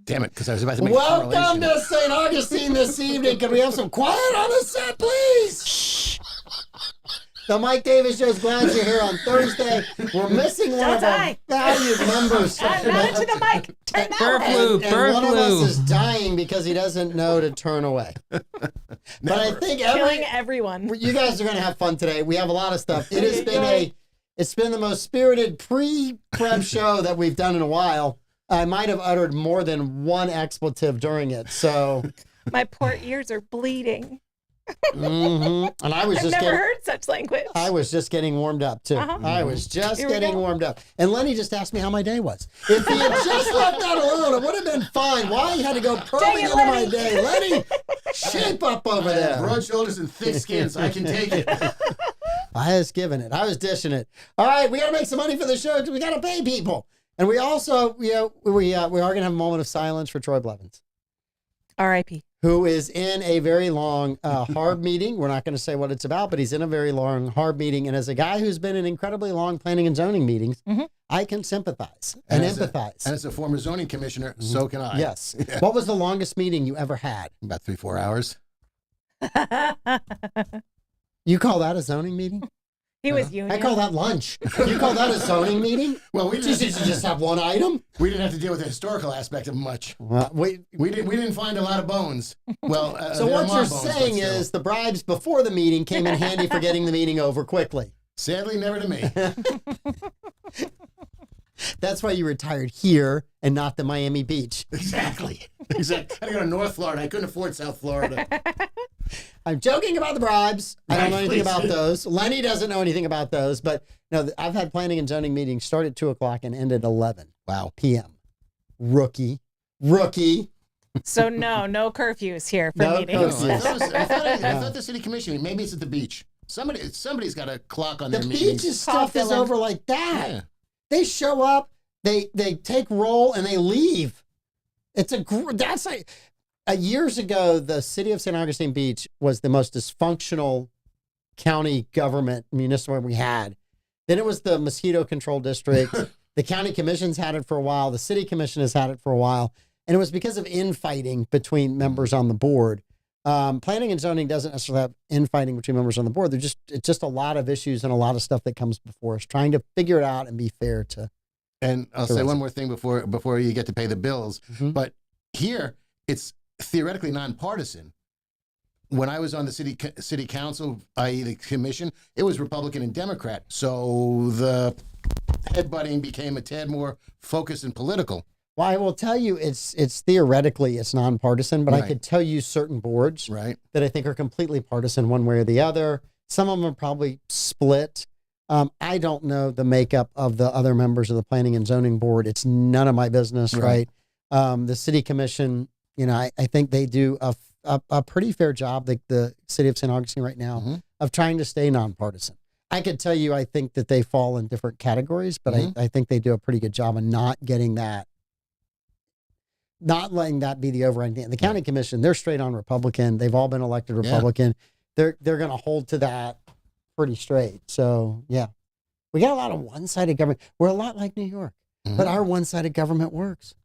Damn it, because I was about to make a Welcome correlation. to St. Augustine this evening. Can we have some quiet on the set, please? Shh. The Mike Davis Show is glad you're here on Thursday. We're missing one of our valued members. Not into the mic. Turn that way. And one of us is dying because he doesn't know to turn away. But I think Killing everyone. you guys are going to have fun today. We have a lot of stuff. It's been the most spirited pre-prep show that we've done in a while. I might have uttered more than one expletive during it. So My poor ears are bleeding. and I was I've just never heard such language. I was just getting warmed up too. I was just getting warmed up. And Lenny just asked me how my day was. If he had just left that alone, it would have been fine. Why he had to go probing into my day? Lenny, shape up over there. Broad shoulders and thick skins. I can take it. I was giving it. I was dishing it. All right, we got to make some money for the show because we got to pay people. And we also, we are going to have a moment of silence for Troy Blevins, R.I.P. who is in a very long HARB meeting. We're not going to say what it's about, but he's in a very long HARB meeting. And as a guy who's been in incredibly long planning and zoning meetings, I can sympathize and empathize. And as a former zoning commissioner, so can I. Yes. Yeah. What was the longest meeting you ever had? About 3-4 hours. You call that a zoning meeting? He was union. I call that lunch. You call that a zoning meeting? Well, we didn't just have one item. We didn't have to deal with the historical aspect of much. Well, We didn't find a lot of bones. Well, so there what are you're bones, but saying still. is the bribes before the meeting came in handy for getting the meeting over quickly. Sadly, never to me. That's why you retired here and not the Miami Beach. Exactly. I had to go to North Florida. I couldn't afford South Florida. I'm joking about the bribes. I don't know anything Please. about those. Lenny doesn't know anything about those. But no, I've had planning and zoning meetings start at 2 o'clock and end at 11 p.m. Rookie. So no curfews here for No meetings. curfews. I thought the city commission, maybe it's at the beach. Somebody's got a clock on The their meetings. beach's stuff is Dylan. over like that. Yeah. They show up, they take roll, and they leave. That's like years ago. The city of St. Augustine Beach was the most dysfunctional county government municipal we had. Then it was the mosquito control district. The county commissions had it for a while. The city commission has had it for a while, and it was because of infighting between members on the board. Planning and zoning doesn't necessarily have infighting between members on the board. It's just a lot of issues and a lot of stuff that comes before us, trying to figure it out and be fair to. And I'll say one more thing before you get to pay the bills. But here, it's theoretically nonpartisan. When I was on the city council, i.e. the commission, it was Republican and Democrat. So the headbutting became a tad more focused and political. Well, I will tell you, it's theoretically it's nonpartisan, but I could tell you certain boards that I think are completely partisan one way or the other. Some of them are probably split. I don't know the makeup of the other members of the planning and zoning board. It's none of my business, right? The city commission, I think they do a pretty fair job, like the city of St. Augustine right now, of trying to stay nonpartisan. I could tell you, I think that they fall in different categories, but I think they do a pretty good job of not getting that. Not letting that be the overriding thing. The county commission, they're straight on Republican. They've all been elected Republican. Yeah. They're going to hold to that pretty straight. So, yeah. We got a lot of one-sided government. We're a lot like New York, but our one-sided government works.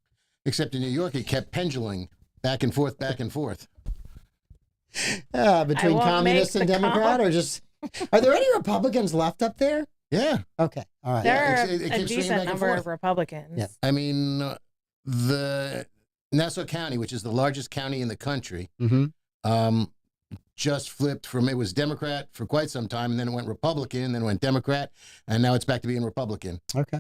Except in New York, it kept pendulating back and forth. Between communist and Democrat, or just... Are there any Republicans left up there? Yeah. Okay. All right. There are it a decent number of Republicans. Yeah. I mean, the Nassau County, which is the largest county in the country, just flipped from, it was Democrat for quite some time, and then it went Republican, then it went Democrat, and now it's back to being Republican. Okay.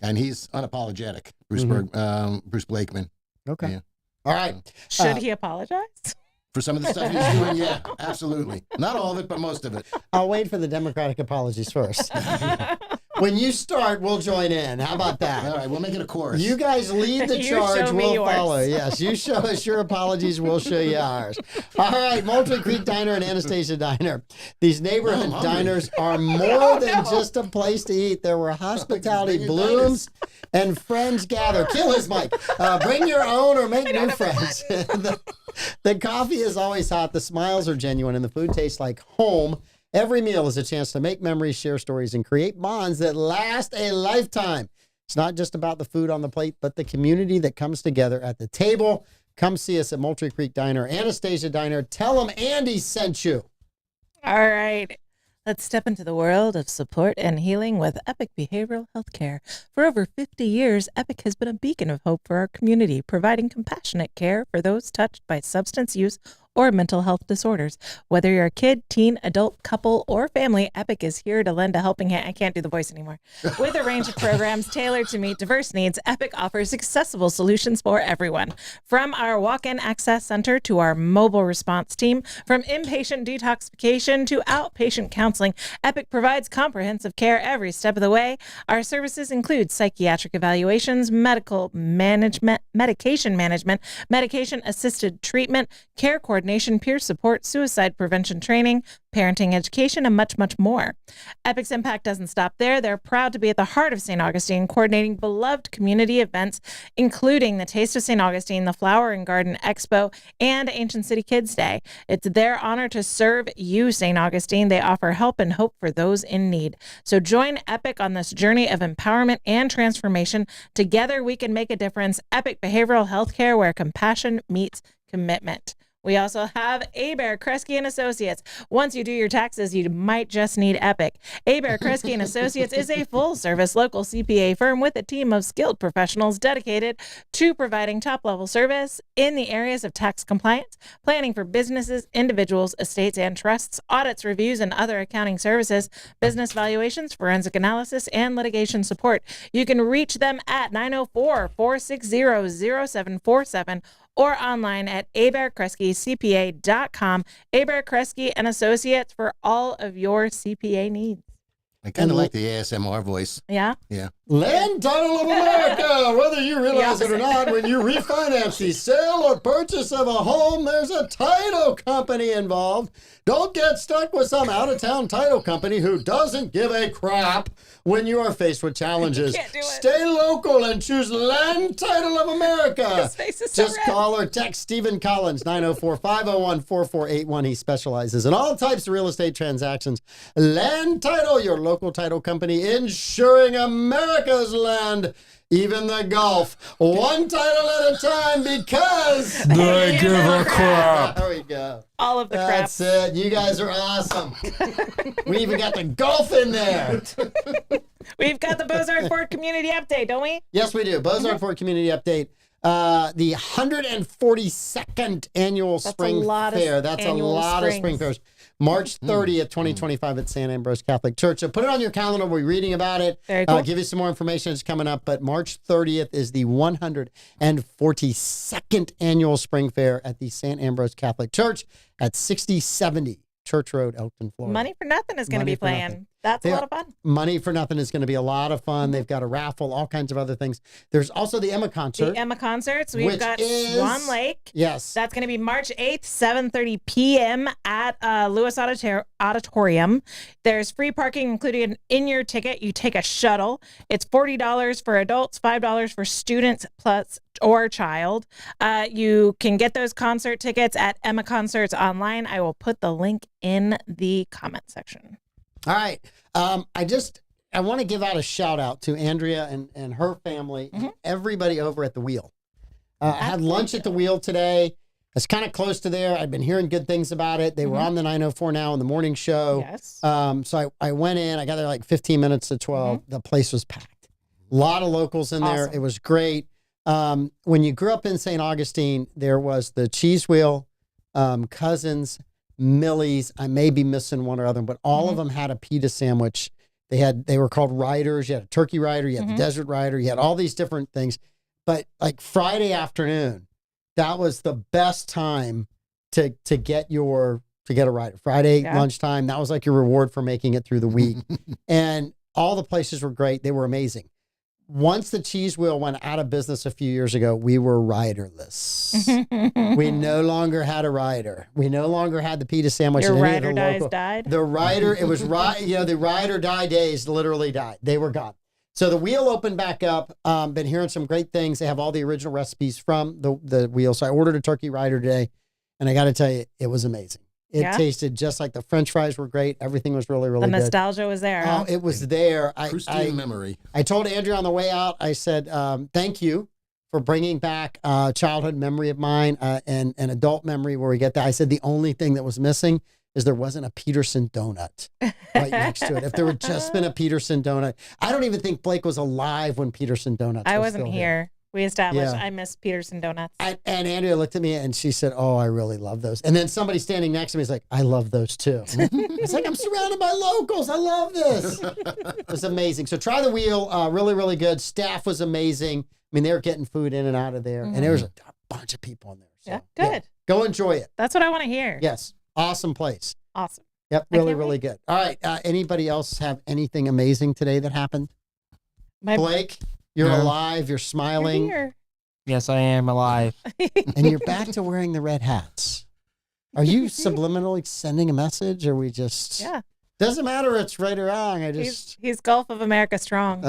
And he's unapologetic, Bruce Blakeman. Okay. Yeah. All right. Should he apologize? For some of the stuff he's doing, yeah, absolutely. Not all of it, but most of it. I'll wait for the Democratic apologies first. When you start, we'll join in. How about that? All right, we'll make it a chorus. You guys lead the You charge, show me we'll yours. follow. Yes, you show us your apologies, we'll show you ours. All right, Moultrie Creek Diner and Anastasia Diner. These neighborhood diners are more than just a place to eat. There where hospitality blooms and friends gather. Kill his mic. Bring your own or make new friends. The coffee is always hot, the smiles are genuine, and the food tastes like home. Every meal is a chance to make memories, share stories, and create bonds that last a lifetime. It's not just about the food on the plate, but the community that comes together at the table. Come see us at Moultrie Creek Diner, Anastasia Diner. Tell them Andy sent you. All right. Let's step into the world of support and healing with Epic Behavioral Health Care. For over 50 years, Epic has been a beacon of hope for our community, providing compassionate care for those touched by substance use or mental health disorders. Whether you're a kid, teen, adult, couple, or family, Epic is here to lend a helping hand. I can't do the voice anymore. With a range of programs tailored to meet diverse needs, Epic offers accessible solutions for everyone. From our walk-in access center to our mobile response team, from inpatient detoxification to outpatient counseling, Epic provides comprehensive care every step of the way. Our services include psychiatric evaluations, medical management, medication assisted treatment, care coordination, peer support, suicide prevention training, parenting education, and much, much more. Epic's impact doesn't stop there. They're proud to be at the heart of St. Augustine, coordinating beloved community events, including the Taste of St. Augustine, the Flower and Garden Expo, and Ancient City Kids Day. It's their honor to serve you, St. Augustine. They offer help and hope for those in need. So join Epic on this journey of empowerment and transformation. Together, we can make a difference. Epic Behavioral Health Care, where compassion meets commitment. We also have Abear, Kresge and Associates. Once you do your taxes, you might just need Epic. Abear, Kresge and Associates is a full-service local CPA firm with a team of skilled professionals dedicated to providing top-level service in the areas of tax compliance, planning for businesses, individuals, estates, and trusts, audits, reviews, and other accounting services, business valuations, forensic analysis, and litigation support. You can reach them at 904-460-0747 or online at abearkresgecpa.com. Abear, Kresge and Associates for all of your CPA needs. I kind of like the ASMR voice. Yeah? Yeah. Land Title of America. Whether you realize it or not, when you refinance the sale or purchase of a home, there's a title company involved. Don't get stuck with some out-of-town title company who doesn't give a crap when you are faced with challenges. Can't do it. Stay local and choose Land Title of America. His face is so Just red. call or text Stephen Collins, 904-501-4481. He specializes in all types of real estate transactions. Land Title, your local title company, insuring America's land, even the Gulf. One title at a time because They give a crap. There we go. All of the crap. That's it. You guys are awesome. We even got the Gulf in there. We've got the Bozard Ford Community Update, don't we? Yes, we do. Bozard Ford Community Update. The 142nd annual spring fair. That's a lot of spring fairs. March 30th, 2025 at St. Ambrose Catholic Church. So put it on your calendar. We'll be reading about it. Very cool. Give you some more information. It's coming up. But March 30th is the 142nd annual spring fair at the St. Ambrose Catholic Church at 6070 Church Road, Elkton, Florida. Money for Nothing is going to be playing. That's a lot of fun. Money for Nothing is going to be a lot of fun. They've got a raffle, all kinds of other things. There's also the Emma concert. The Emma concerts. We've got Swan Lake. Yes. That's going to be March 8th, 7:30 p.m. at Lewis Auditorium. There's free parking included in your ticket. You take a shuttle. It's $40 for adults, $5 for students plus or child. You can get those concert tickets at Emma Concerts online. I will put the link in the comment section. All right. I want to give out a shout out to Andrea and her family, and everybody over at the Wheel. I had lunch at the Wheel today. It's kind of close to there. I've been hearing good things about it. They were on the 904 Now in the morning show. Yes. So I went in. I got there like 15 minutes to 12. The place was packed. A lot of locals in there. It was great. When you grew up in St. Augustine, there was the Cheese Wheel, Cousins, Millie's. I may be missing one or other, but all of them had a pita sandwich. They were called riders. You had a turkey rider, you had the desert rider, you had all these different things. But like Friday afternoon, that was the best time to get a rider. Friday lunchtime, that was like your reward for making it through the week. And all the places were great. They were amazing. Once the Cheese Wheel went out of business a few years ago, we were riderless. We no longer had a rider. We no longer had the pita sandwich. Your ride or dies died? The rider, it was the ride or die days literally died. They were gone. So the Wheel opened back up. Been hearing some great things. They have all the original recipes from the Wheel. So I ordered a turkey rider today, and I got to tell you, it was amazing. It Yeah? tasted just like the French fries were great. Everything was really, The really good. nostalgia was there. Oh, Huh? it was there. Pristine memory. I told Andrea on the way out, I said, thank you for bringing back a childhood memory of mine and an adult memory where we get that. I said the only thing that was missing is there wasn't a Peterson donut right next to it. If there had just been a Peterson donut. I don't even think Blake was alive when Peterson Donuts I was wasn't still here. We established Yeah. I miss Peterson Donuts. And Andrea looked at me and she said, oh, I really love those. And then somebody standing next to me is like, I love those too. It's like, I'm surrounded by locals. I love this. It was amazing. So try the wheel. Really, really good. Staff was amazing. I mean, they were getting food in and out of there. And there was a bunch of people in there. So, Yeah, good. go enjoy it. That's what I want to hear. Yes. Awesome place. Awesome. Yep. I Really, can't really wait. good. All right. Anybody else have anything amazing today that happened? My Blake, you're No. alive. You're you're smiling. here. Yes, I am alive. And you're back to wearing the red hats. Are you subliminally sending a message, or we just? Yeah. Doesn't matter. It's right or wrong. I He's just. he's Gulf of America strong.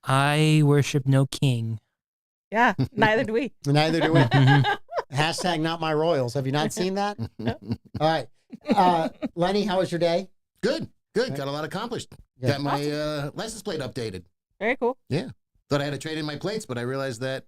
I worship no king. Yeah. Neither do we. Neither do we. Mhm. Hashtag not my royals. Have you not seen that? All right. Lenny, how was your day? Good. Got a lot accomplished. Yeah. Got my license plate updated. Very cool. Thought I had to trade in my plates, but I realized that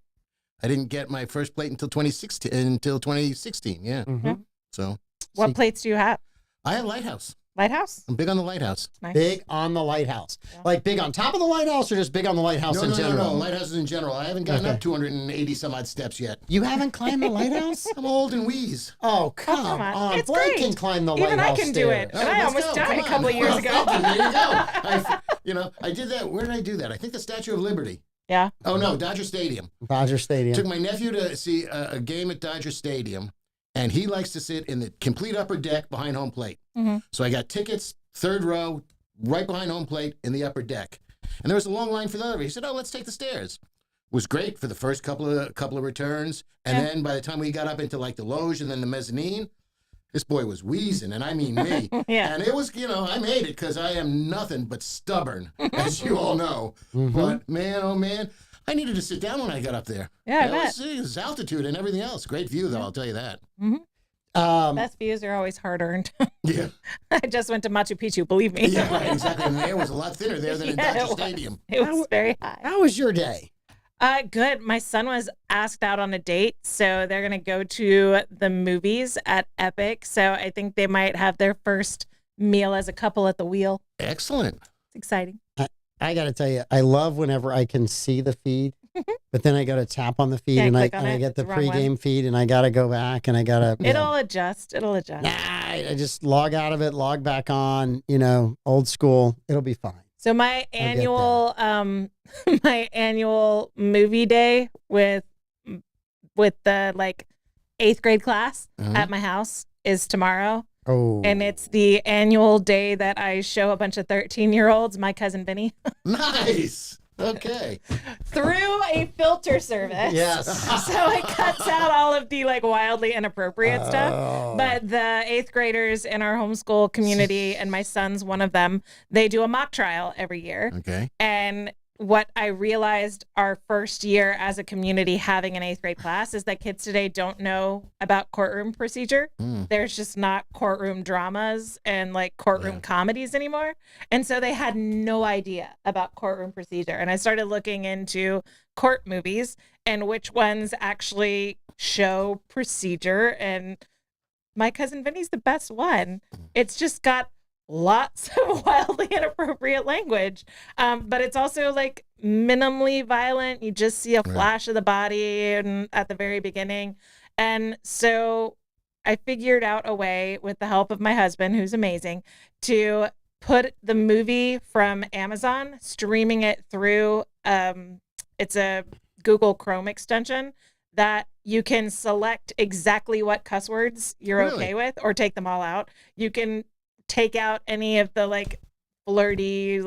I didn't get my first plate until 2016. Yeah. Mhm. So What See- plates do you have? I have Lighthouse. Lighthouse? I'm big on the Lighthouse. Nice. Big on the lighthouse. Yeah. Like big on top of the lighthouse, or just big on the lighthouse in general? No. Lighthouses in general. I haven't gotten Okay. up 280 some odd steps yet. You haven't climbed the lighthouse? I'm old and wheeze. Oh, come come on. on. It's Blake great. can climb the Even I lighthouse can do it. stairs. And I let's almost go. died a Come couple on. of years Well, ago. thank you. There you go. I did that. Where did I do that? I think the Statue of Liberty. Yeah. Oh, no, Dodger Stadium. Dodger Stadium. Took my nephew to see a game at Dodger Stadium, and he likes to sit in the complete upper deck behind home plate. Mhm. So I got tickets, third row, right behind home plate in the upper deck. And there was a long line for the other. He said, "Oh, let's take the stairs." Was great for the first couple of returns, and Yeah. then by the time we got up into like the loge and then the mezzanine, this boy was wheezing, and I mean me. Yeah. And it was, I made it because I am nothing but stubborn, as you all know. Mhm. But man, oh man, I needed to sit down when I got up there. Yeah, I It bet. was altitude and everything else. Great view, though, I'll tell you that. Best views are always hard earned. Yeah, I just went to Machu Picchu, believe me. yeah, right, exactly. And the air was a lot thinner there than in Yeah, it Dodger was. Stadium. It was very high. How was your day? Good. My son was asked out on a date, so they're gonna go to the movies at Epic. So I think they might have their first meal as a couple at the wheel. Excellent. It's exciting. I got to tell you, I love whenever I can see the feed, but then I got to tap on the feed Can't and click on I it. get It's the the wrong one. pregame feed and I got to go back and I got to. It'll adjust. It'll adjust. Nah, I just log out of it, log back on, old school. It'll be fine. So my get annual my annual movie day with the like 8th grade class Mhm. at my house is tomorrow. Oh. And it's the annual day that I show a bunch of 13-year-olds my cousin Vinny Nice. Okay. through a filter service. Yes. So it cuts out all of the like wildly inappropriate stuff. Oh. But the 8th graders in our homeschool community, and my son's one of them, they do a mock trial every year. Okay. And what I realized our first year as a community having an 8th grade class is that kids today don't know about courtroom procedure. Mm. There's just not courtroom dramas and like courtroom Yeah. comedies anymore. And so they had no idea about courtroom procedure. And I started looking into court movies and which ones actually show procedure. And my cousin Vinny's the best one. It's just got lots of wildly inappropriate language, but it's also like minimally violent. You just see a Right. flash of the body and at the very beginning. And so I figured out a way with the help of my husband, who's amazing, to put the movie from Amazon, streaming it through it's a Google Chrome extension that you can select exactly what cuss words you're Really? okay with or take them all out. You can take out any of the like flirty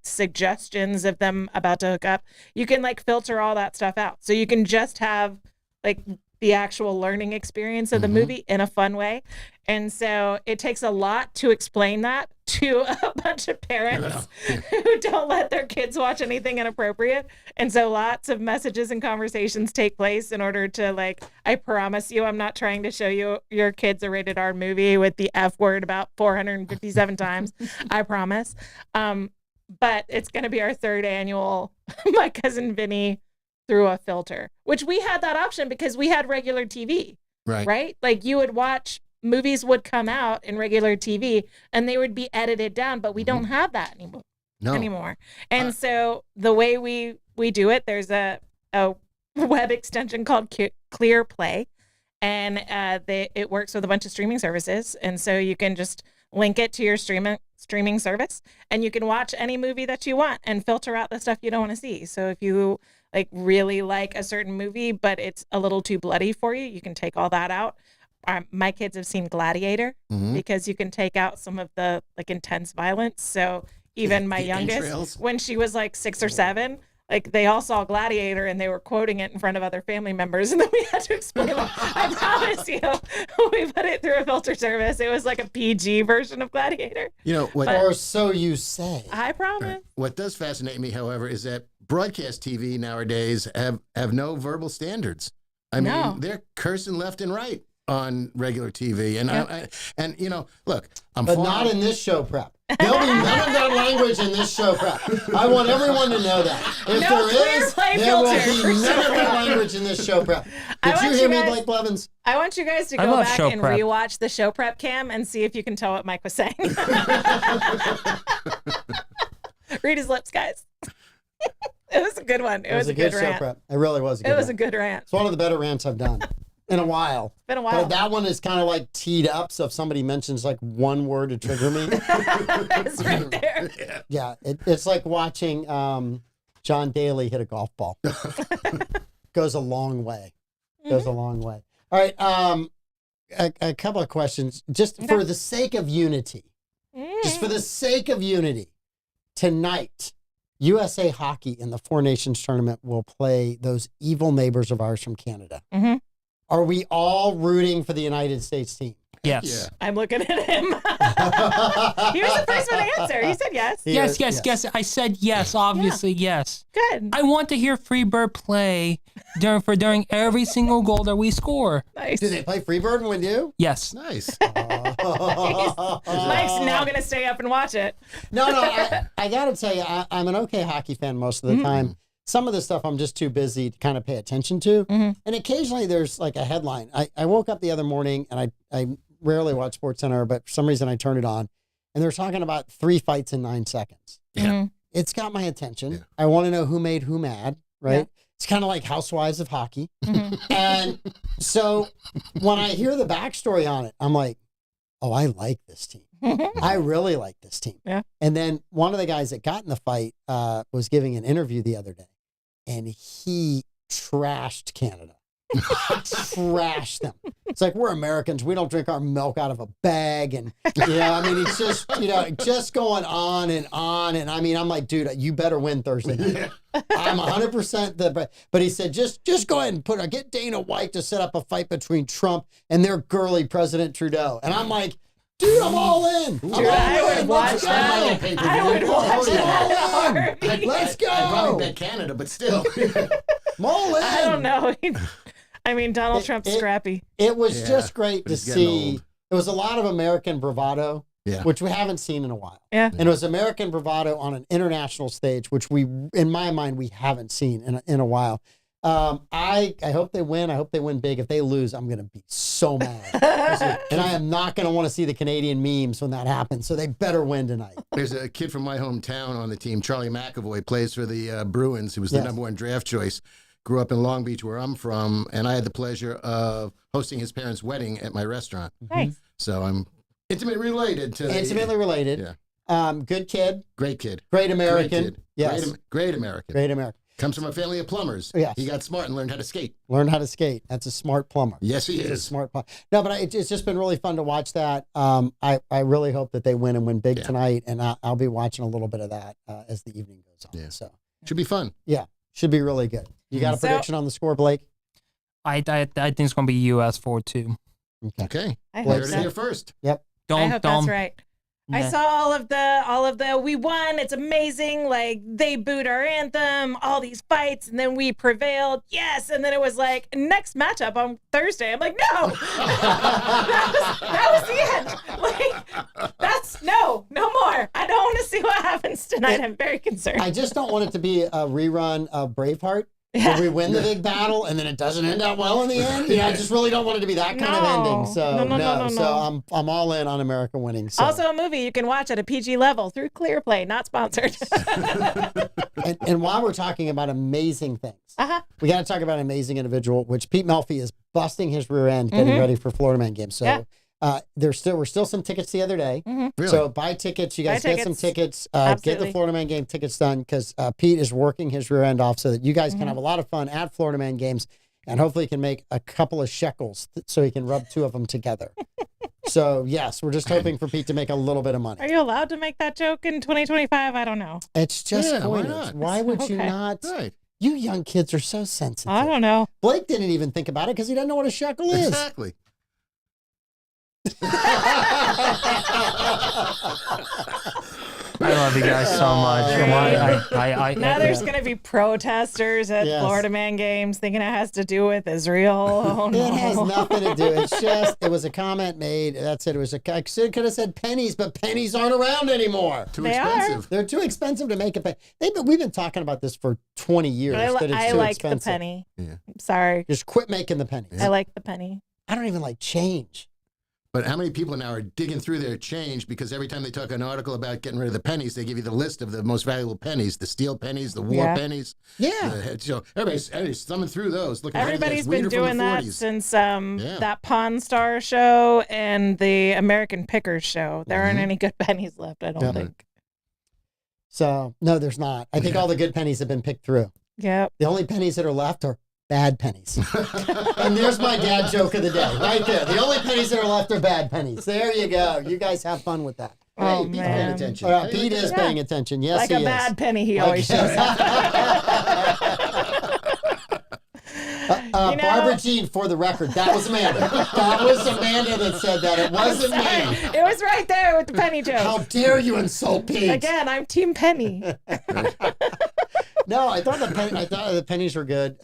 suggestions of them about to hook up. You can like filter all that stuff out. So you can just have like the actual learning experience of the movie in a fun way. And so it takes a lot to explain that to a bunch of parents who don't let their kids watch anything inappropriate. And so lots of messages and conversations take place in order to, like, I promise you, I'm not trying to show you your kids a rated R movie with the F word about 457 times. I promise. But it's going to be our 3rd annual My Cousin Vinny Through a Filter, which we had that option because we had regular TV, right? Like, you would watch, movies would come out in regular TV and they would be edited down, but we don't have that anymore. And so the way we do it, there's a web extension called Clear Play, and it works with a bunch of streaming services. And so you can just link it to your streaming service, and you can watch any movie that you want and filter out the stuff you don't want to see. So if you really like a certain movie, but it's a little too bloody for you, you can take all that out. My kids have seen Gladiator because you can take out some of the intense violence. So even my youngest, entrails. when she was 6 or 7, they all saw Gladiator and they were quoting it in front of other family members, and then we had to explain it. I promise you, we put it through a filter service. It was like a PG version of Gladiator. Or so you say. I promise. What does fascinate me, however, is that broadcast TV nowadays have no verbal standards. I mean, they're cursing left and right on regular TV, and look, but not in this show prep. There'll be none of that language in this show prep. I want everyone to know that. If there will be none of that language in this show prep. Did you hear me, Blake Blevins? I want you guys to go back and rewatch the show prep cam and see if you can tell what Mike was saying. Read his lips, guys. It was a good one. It was a good rant. Show prep. It really was a good rant. It was a good rant. It's one of the better rants I've done. In a while. Been a while. But that one is kind of teed up, so if somebody mentions one word to trigger me. It's right there. Yeah, it's like watching John Daly hit a golf ball. Goes a long way. Goes a long way. All right, a couple of questions. Just for the sake of unity. Just for the sake of unity. Tonight, USA Hockey in the Four Nations tournament will play those evil neighbors of ours from Canada. Are we all rooting for the United States team? Yes. Yeah. I'm looking at him. He was the first one to answer. He said yes. Yes. I said yes, obviously, yes. Good. I want to hear Freebird play during every single goal that we score. Nice. Do they play Freebird when we do? Yes. Nice. Mike's now going to stay up and watch it. No, I got to tell you, I'm an okay hockey fan most of the time. Some of the stuff I'm just too busy to kind of pay attention to. And occasionally there's a headline. I woke up the other morning, and I rarely watch SportsCenter, but for some reason I turned it on, and they're talking about 3 fights in 9 seconds. Yeah. It's got my attention. Yeah. I want to know who made who mad, right? Yeah. It's kind of like Housewives of Hockey. And so when I hear the backstory on it, I'm like, oh, I like this team. I really like this team. Yeah. And then one of the guys that got in the fight was giving an interview the other day, and he trashed Canada. Trashed them. It's like, we're Americans. We don't drink our milk out of a bag. And, I mean, it's just, just going on. And I mean, I'm like, dude, you better win Thursday night. I'm 100% but he said, just go ahead and get Dana White to set up a fight between Trump and their girly President Trudeau. And I'm like, dude, I'm all in. Dude, I would watch that. I would watch that. Let's go. I'd probably bet Canada, but still. I'm all in. I don't know. I mean, Donald Trump's scrappy. It was just great to see. It was a lot of American bravado, which we haven't seen in a while. Yeah. And it was American bravado on an international stage, which in my mind, we haven't seen in a while. I hope they win. I hope they win big. If they lose, I'm going to be so mad. And I am not going to want to see the Canadian memes when that happens. So they better win tonight. There's a kid from my hometown on the team, Charlie McAvoy, plays for the Bruins. He was the #1 draft choice. Grew up in Long Beach, where I'm from, and I had the pleasure of hosting his parents' wedding at my restaurant. Nice. So I'm intimately related to related. Yeah. Good kid. Great kid. Great American. Great kid. Yes. Great American. Great American. Comes from a family of plumbers. Yes. He got smart and learned how to skate. Learn how to skate. That's a smart plumber. Yes, he He's a is. smart plumber. No, but it's just been really fun to watch that. I really hope that they win and win big tonight, and I'll be watching a little bit of that as the evening goes on. Yeah. So Should be fun. yeah, should be really good. You got a prediction on the score, Blake? I think it's going to be U.S. for too. Okay. I Well, hope heard it so. here first. Yep. I hope that's right. I Yeah. saw all of the we won, it's amazing, like they booed our anthem, all these fights, and then we prevailed, yes, and then it was like next matchup on Thursday. I'm like, no. that was the end. Like, that's no more. I don't want to see what happens tonight. I'm very concerned. I just don't want it to be a rerun of Braveheart. Where we win the big battle and then it doesn't end out well in the end. I just really don't want it to be that kind of ending. So no. So I'm all in on America winning. So. Also a movie you can watch at a PG level through ClearPlay, not sponsored. and while we're talking about amazing things, we got to talk about an amazing individual, which Pete Melfi is busting his rear end getting ready for Florida Man game. So there were still some tickets the other day. Really? So buy tickets. You guys get some tickets. Get the Florida Man game tickets done because Pete is working his rear end off so that you guys can have a lot of fun at Florida Man games and hopefully he can make a couple of shekels so he can rub two of them together. So yes, we're just hoping for Pete to make a little bit of money. Are you allowed to make that joke in 2025? I don't know. It's just why pointless. not? Why would you not? Right. You young kids are so sensitive. I don't know. Blake didn't even think about it because he doesn't know what a shekel is. Exactly. I love you guys so much. Now there's going to be protesters at Florida Man games thinking it has to do with Israel. Oh, no. It has nothing to do. It's just, it was a comment made. That's it. It was I could have said pennies, but pennies aren't around anymore. Too expensive. They're too expensive to make a penny. We've been talking about this for 20 years. I like expensive. the penny. Yeah. I'm sorry. Just quit making the pennies. I like the penny. I don't even like change. But how many people now are digging through their change because every time they talk an article about getting rid of the pennies, they give you the list of the most valuable pennies, the steel pennies, the war pennies. Yeah. So everybody's thumbing through those. Looking Everybody's been doing that since Yeah. that Pawn Star show and the American Pickers show. There aren't any good pennies left, I don't think. So, no, there's not. I think all the good pennies have been picked through. Yep. The only pennies that are left are bad pennies. And there's my dad joke of the day, right there. The only pennies that are left are bad pennies. There you go. You guys have fun with that. Oh, Pete's man. paying attention. Pete is paying attention. Yes, Like he a is. bad penny, he always shows up. Barbara Jean, for the record, that was Amanda. That was Amanda that said that. It wasn't me. It was right there with the penny joke. How dare you insult Pete? Again, I'm Team Penny. No, I thought the pennies were good.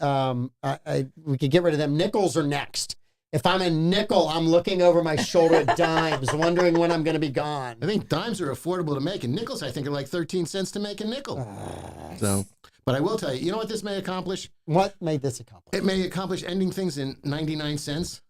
We could get rid of them. Nickels are next. If I'm a nickel, I'm looking over my shoulder at dimes, wondering when I'm going to be gone. I think dimes are affordable to make, and nickels, I think, are like 13 cents to make a nickel. But I will tell you know what this may accomplish? What made this accomplish? It may accomplish ending things in 99 cents.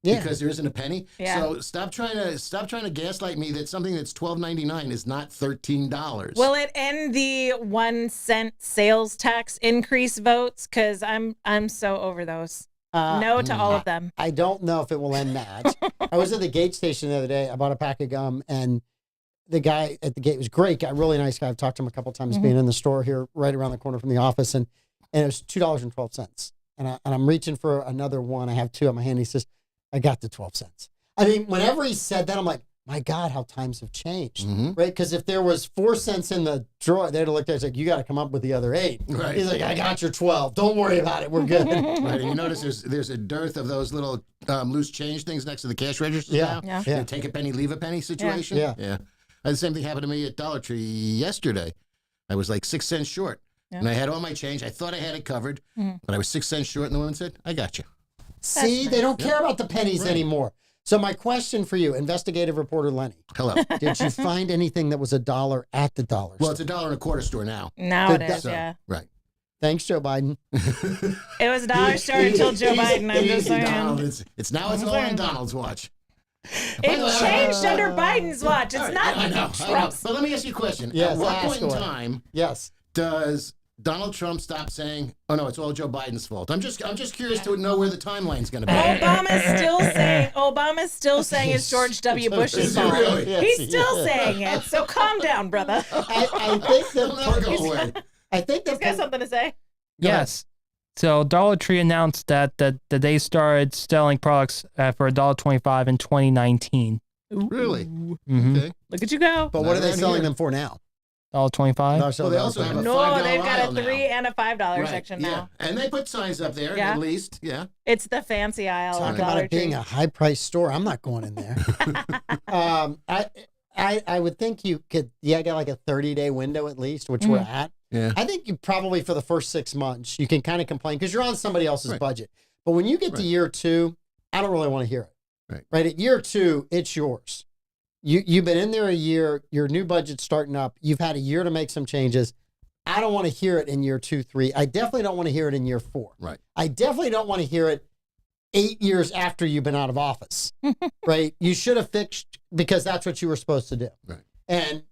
Yeah. Because there isn't a penny. Yeah. So stop trying to gaslight me that something that's $12.99 is not $13. Will it end the 1 cent sales tax increase votes? Because I'm so over those. No to all of them. I don't know if it will end that. I was at the gate station the other day. I bought a pack of gum, and the guy at the gate was a great guy, really nice guy. I've talked to him a couple times being in the store here right around the corner from the office, and it was $2.12. And I'm reaching for another one. I have two on my hand. He says, I got the 12 cents. I mean, whenever he said that, I'm like, my God, how times have changed, right? Because if there was 4 cents in the drawer, they'd have looked at it and said, you got to come up with the other 8. Right. He's like, I got your 12. Don't worry about it. We're good. Right, and you notice there's a dearth of those little loose change things next to the cash registers now. Yeah. Yeah. You take a penny, leave a penny situation. Yeah. The same thing happened to me at Dollar Tree yesterday. I was like 6 cents short, and I had all my change. I thought I had it covered, but I was 6 cents short, and the woman said, I got you. See, they don't care about the pennies anymore. So my question for you, investigative reporter Lenny, Hello. did you find anything that was $1 at the dollar Well, store? it's $1.25 store now. Now it is, So, yeah. Right. Thanks, Joe Biden. It was a dollar store until Joe Biden. I'm just saying. Donald. It's all on Donald's watch. It changed under Biden's watch. It's not I know. Trump's. But let me ask you a question. Yes, At what ask point in away. time Yes. does Donald Trump stop saying, "Oh no, it's all Joe Biden's fault"? I'm just curious to know where the timeline's going to be. Obama's still saying it's George W. Bush's Is it fault. really? Yes, He's he still is. saying it. So calm down, brother. I think It'll never go away. He's got something to say. Yes. So Dollar Tree announced that they started selling products for $1.25 in 2019. Really? Mm-hmm. Okay. Look at you go. But what Not are they around selling here. them for now? $1.25. No, so Well, they also have a No, $5 they've got aisle a $3 now. and a $5 Right, section yeah. now. And they put signs up there, Yeah. at least. Yeah. It's the fancy aisle Talk of about Dollar it being Tree. a high price store. I'm not going in there. I would think you could, get like a 30-day window at least, which we're at. Yeah. I think you probably for the first 6 months, you can kind of complain because you're on somebody else's Right. budget. But when you get to year 2, I don't really want to hear it. Right. At year 2, it's yours. You've been in there a year. Your new budget's starting up. You've had a year to make some changes. I don't want to hear it in year 2, 3. I definitely don't want to hear it in year 4. Right. I definitely don't want to hear it 8 years after you've been out of office. Right. You should have fixed because that's what you were supposed to do. Right. And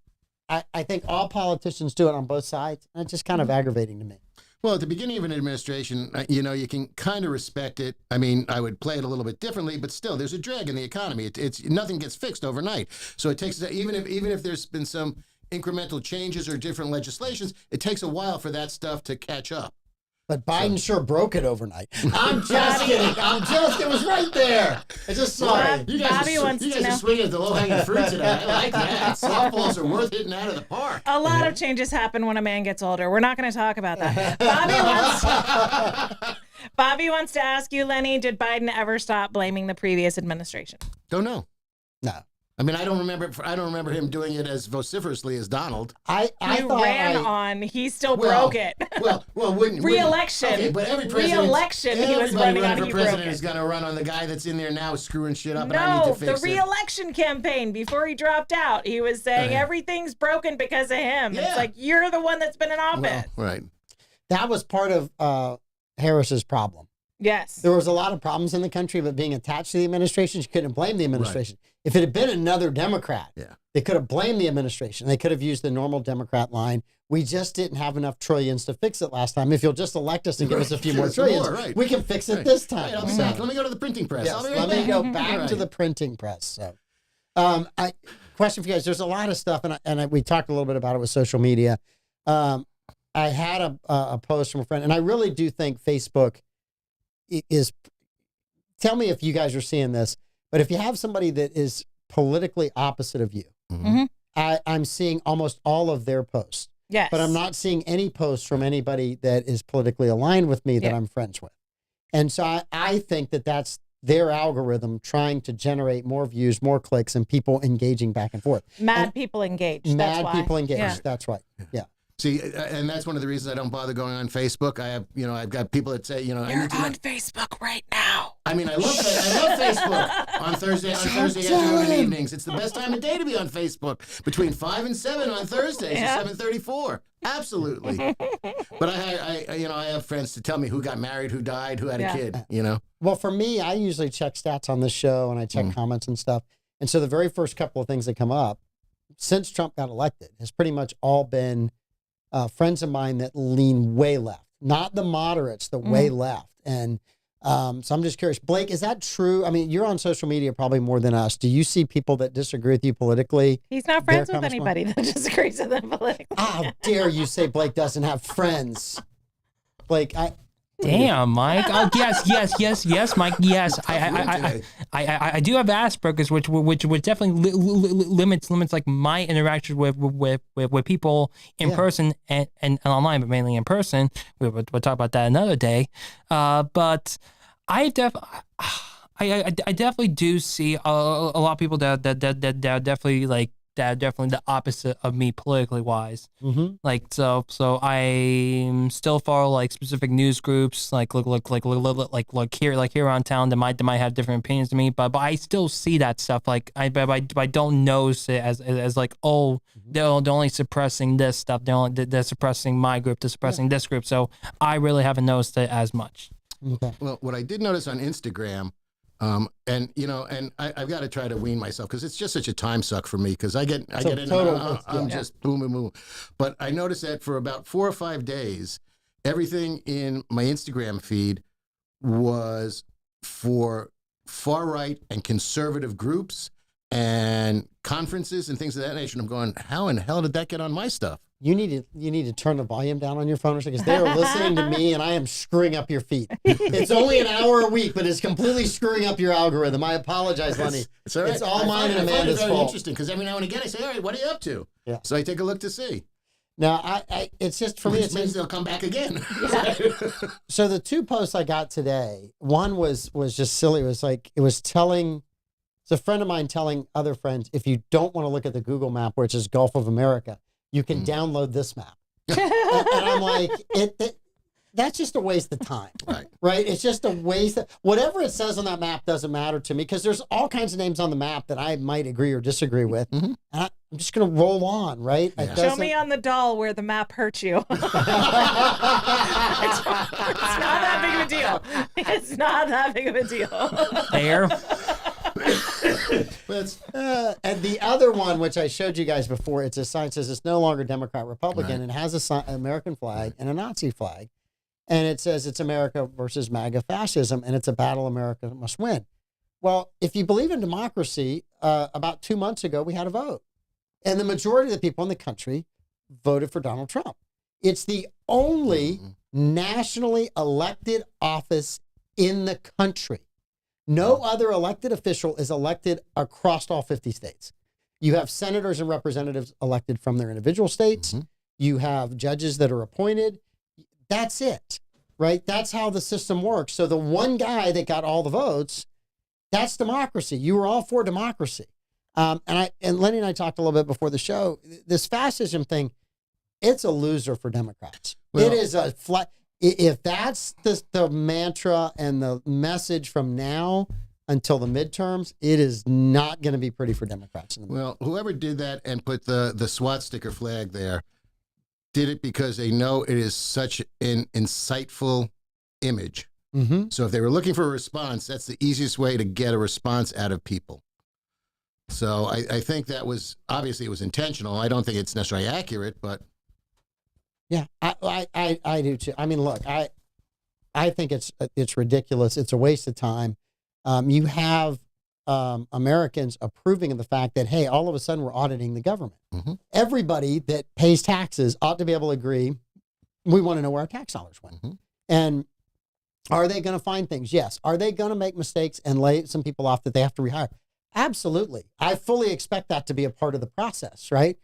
I think all politicians do it on both sides. And it's just kind of aggravating to me. Well, at the beginning of an administration, you can kind of respect it. I mean, I would play it a little bit differently, but still, there's a drag in the economy. It's nothing gets fixed overnight. So it takes even if there's been some incremental changes or different legislations, it takes a while for that stuff to catch up. But Biden sure broke it overnight. I'm just kidding. It was right there. I just saw it. You guys, Bobby wants you to guys know. are swinging at the low-hanging fruit today. I like that. Softballs are worth hitting out of the park. A lot of changes happen when a man gets older. We're not going to talk about that. Bobby wants to ask you, Lenny, did Biden ever stop blaming the previous administration? Don't know. No. I mean, I don't remember him doing it as vociferously as Donald. I He thought ran on. He still Well, broke it. wouldn't Re-election. Okay, but every president, Re-election, he was everybody running on, for he broke president it. is going to run on the guy that's in there now screwing shit up, and I need to No, fix the it. re-election campaign before he dropped out, he was saying everything's broken because of him. Yeah. It's like, you're the one that's been in office. Well, right. that was part of Harris's problem. Yes. There was a lot of problems in the country, but being attached to the administration, she couldn't blame the administration. If it had been another Democrat, they could have blamed the administration. They could have used the normal Democrat line. We just didn't have enough trillions to fix it last time. If you'll just elect us and give us a few more trillions, we can fix it this time. Right, I'll be back. Let me go to the printing press. Yes, I'll be right let me back. go back Right. to the printing press. So, question for you guys. There's a lot of stuff, and we talked a little bit about it with social media. I had a post from a friend, and I really do think Facebook is. Tell me if you guys are seeing this, but if you have somebody that is politically opposite of you, I'm seeing almost all of their posts. Yes. But I'm not seeing any posts from anybody that is politically aligned with me that I'm friends with. And so I think that that's their algorithm trying to generate more views, more clicks, and people engaging back and forth. Mad people engaged. That's why. People engaged. Yeah. That's right. Yeah. See, and that's one of the reasons I don't bother going on Facebook. I've got people that say, I You're need to on Facebook right now. I mean, I love Facebook on Thursday afternoon and evenings. It's the best time of day to be on Facebook between 5 and 7 on Thursdays at 7:34. Absolutely. But I have friends to tell me who got married, who died, who had a kid. Well, for me, I usually check stats on this show and I check comments and stuff. And so the very first couple of things that come up since Trump got elected has pretty much all been friends of mine that lean way left, not the moderates, the way left. And so I'm just curious, Blake, is that true? I mean, you're on social media probably more than us. Do you see people that disagree with you politically? He's not friends with anybody that disagrees with him politically. How dare you say Blake doesn't have friends? Blake, Damn, Mike. Oh, yes, Mike. Yes, I do have Asperger's, which definitely limits like my interaction with people in person and online, but mainly in person. We'll talk about that another day. But I definitely do see a lot of people that are definitely like. That are definitely the opposite of me politically wise. Like so I still follow like specific news groups like here around town that might have different opinions than me, but I still see that stuff. Like I don't notice it as like, oh, they're only suppressing this stuff. They're suppressing my group. They're suppressing this group. So I really haven't noticed it as much. Okay. Well, what I did notice on Instagram. And I've got to try to wean myself because it's just such a time suck for me because I get in, I'm just boom. But I noticed that for about 4 or 5 days, everything in my Instagram feed was for far right and conservative groups and conferences and things of that nature. And I'm going, how in hell did that get on my stuff? You need to turn the volume down on your phone or something because they are listening to me and I am screwing up your feed. It's only an hour a week, but it's completely screwing up your algorithm. I apologize, Lenny. It's all right. It's all mine and Amanda's fault. It's very fault. interesting because every now and again I say, all right, what are you up to? Yeah. So I take a look to see. Now, it's just for me. Which means they'll come back again. So the two posts I got today, one was just silly. It's a friend of mine telling other friends, if you don't want to look at the Google map where it says Gulf of America, you can download this map. and I'm like, that's just a waste of time. Right? It's just a waste. Whatever it says on that map doesn't matter to me because there's all kinds of names on the map that I might agree or disagree with. And I'm just going to roll on, right? Yeah. Show me on the doll where the map hurt you. It's not that big of a deal. It's not that big of a deal. There. And the other one, which I showed you guys before, it's a sign that says it's no longer Democrat, Republican, and has an American flag and a Nazi flag. And it says it's America versus MAGA fascism, and it's a battle America must win. Well, if you believe in democracy, about 2 months ago, we had a vote. And the majority of the people in the country voted for Donald Trump. It's the only nationally elected office in the country. No other elected official is elected across all 50 states. You have senators and representatives elected from their individual states. You have judges that are appointed. That's it, right? That's how the system works. So the one guy that got all the votes, that's democracy. You were all for democracy. And Lenny and I talked a little bit before the show. This fascism thing, it's a loser for Democrats. Well, it is a flat. If that's the mantra and the message from now until the midterms, it is not going to be pretty for Democrats. Well, whoever did that and put the SWAT sticker flag there did it because they know it is such an insightful image. So if they were looking for a response, that's the easiest way to get a response out of people. So I think that was, obviously it was intentional. I don't think it's necessarily accurate, but. Yeah, I do too. I mean, look, I think it's ridiculous. It's a waste of time. You have Americans approving of the fact that, hey, all of a sudden we're auditing the government. Everybody that pays taxes ought to be able to agree, we want to know where our tax dollars went. And are they going to find things? Yes. Are they going to make mistakes and lay some people off that they have to rehire? Absolutely. I fully expect that to be a part of the process, right?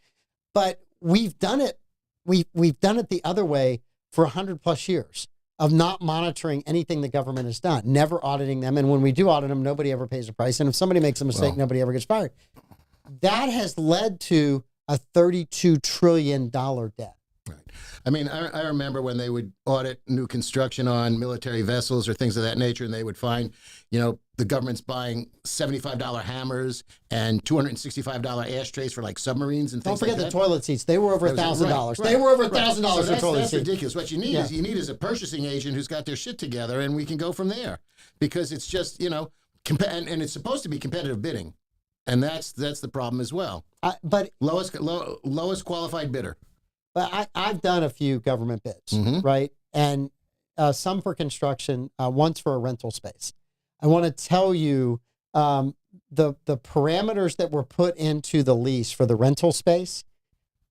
But we've done it. We've done it the other way for 100+ years of not monitoring anything the government has done, never auditing them. And when we do audit them, nobody ever pays a price. And if somebody makes a mistake, nobody ever gets fired. That has led to a $32 trillion debt. Right. I mean, I remember when they would audit new construction on military vessels or things of that nature, and they would find, the government's buying $75 hammers and $265 ashtrays for like submarines and things like that. Don't forget the toilet seats. They were over $1,000. They were over $1,000 for toilet seats. That's ridiculous. What you need is a purchasing agent who's got their shit together, and we can go from there. Because it's just, and it's supposed to be competitive bidding. And that's the problem as well. But lowest qualified bidder. But I've done a few government bids, right? And some for construction, once for a rental space. I want to tell you the parameters that were put into the lease for the rental space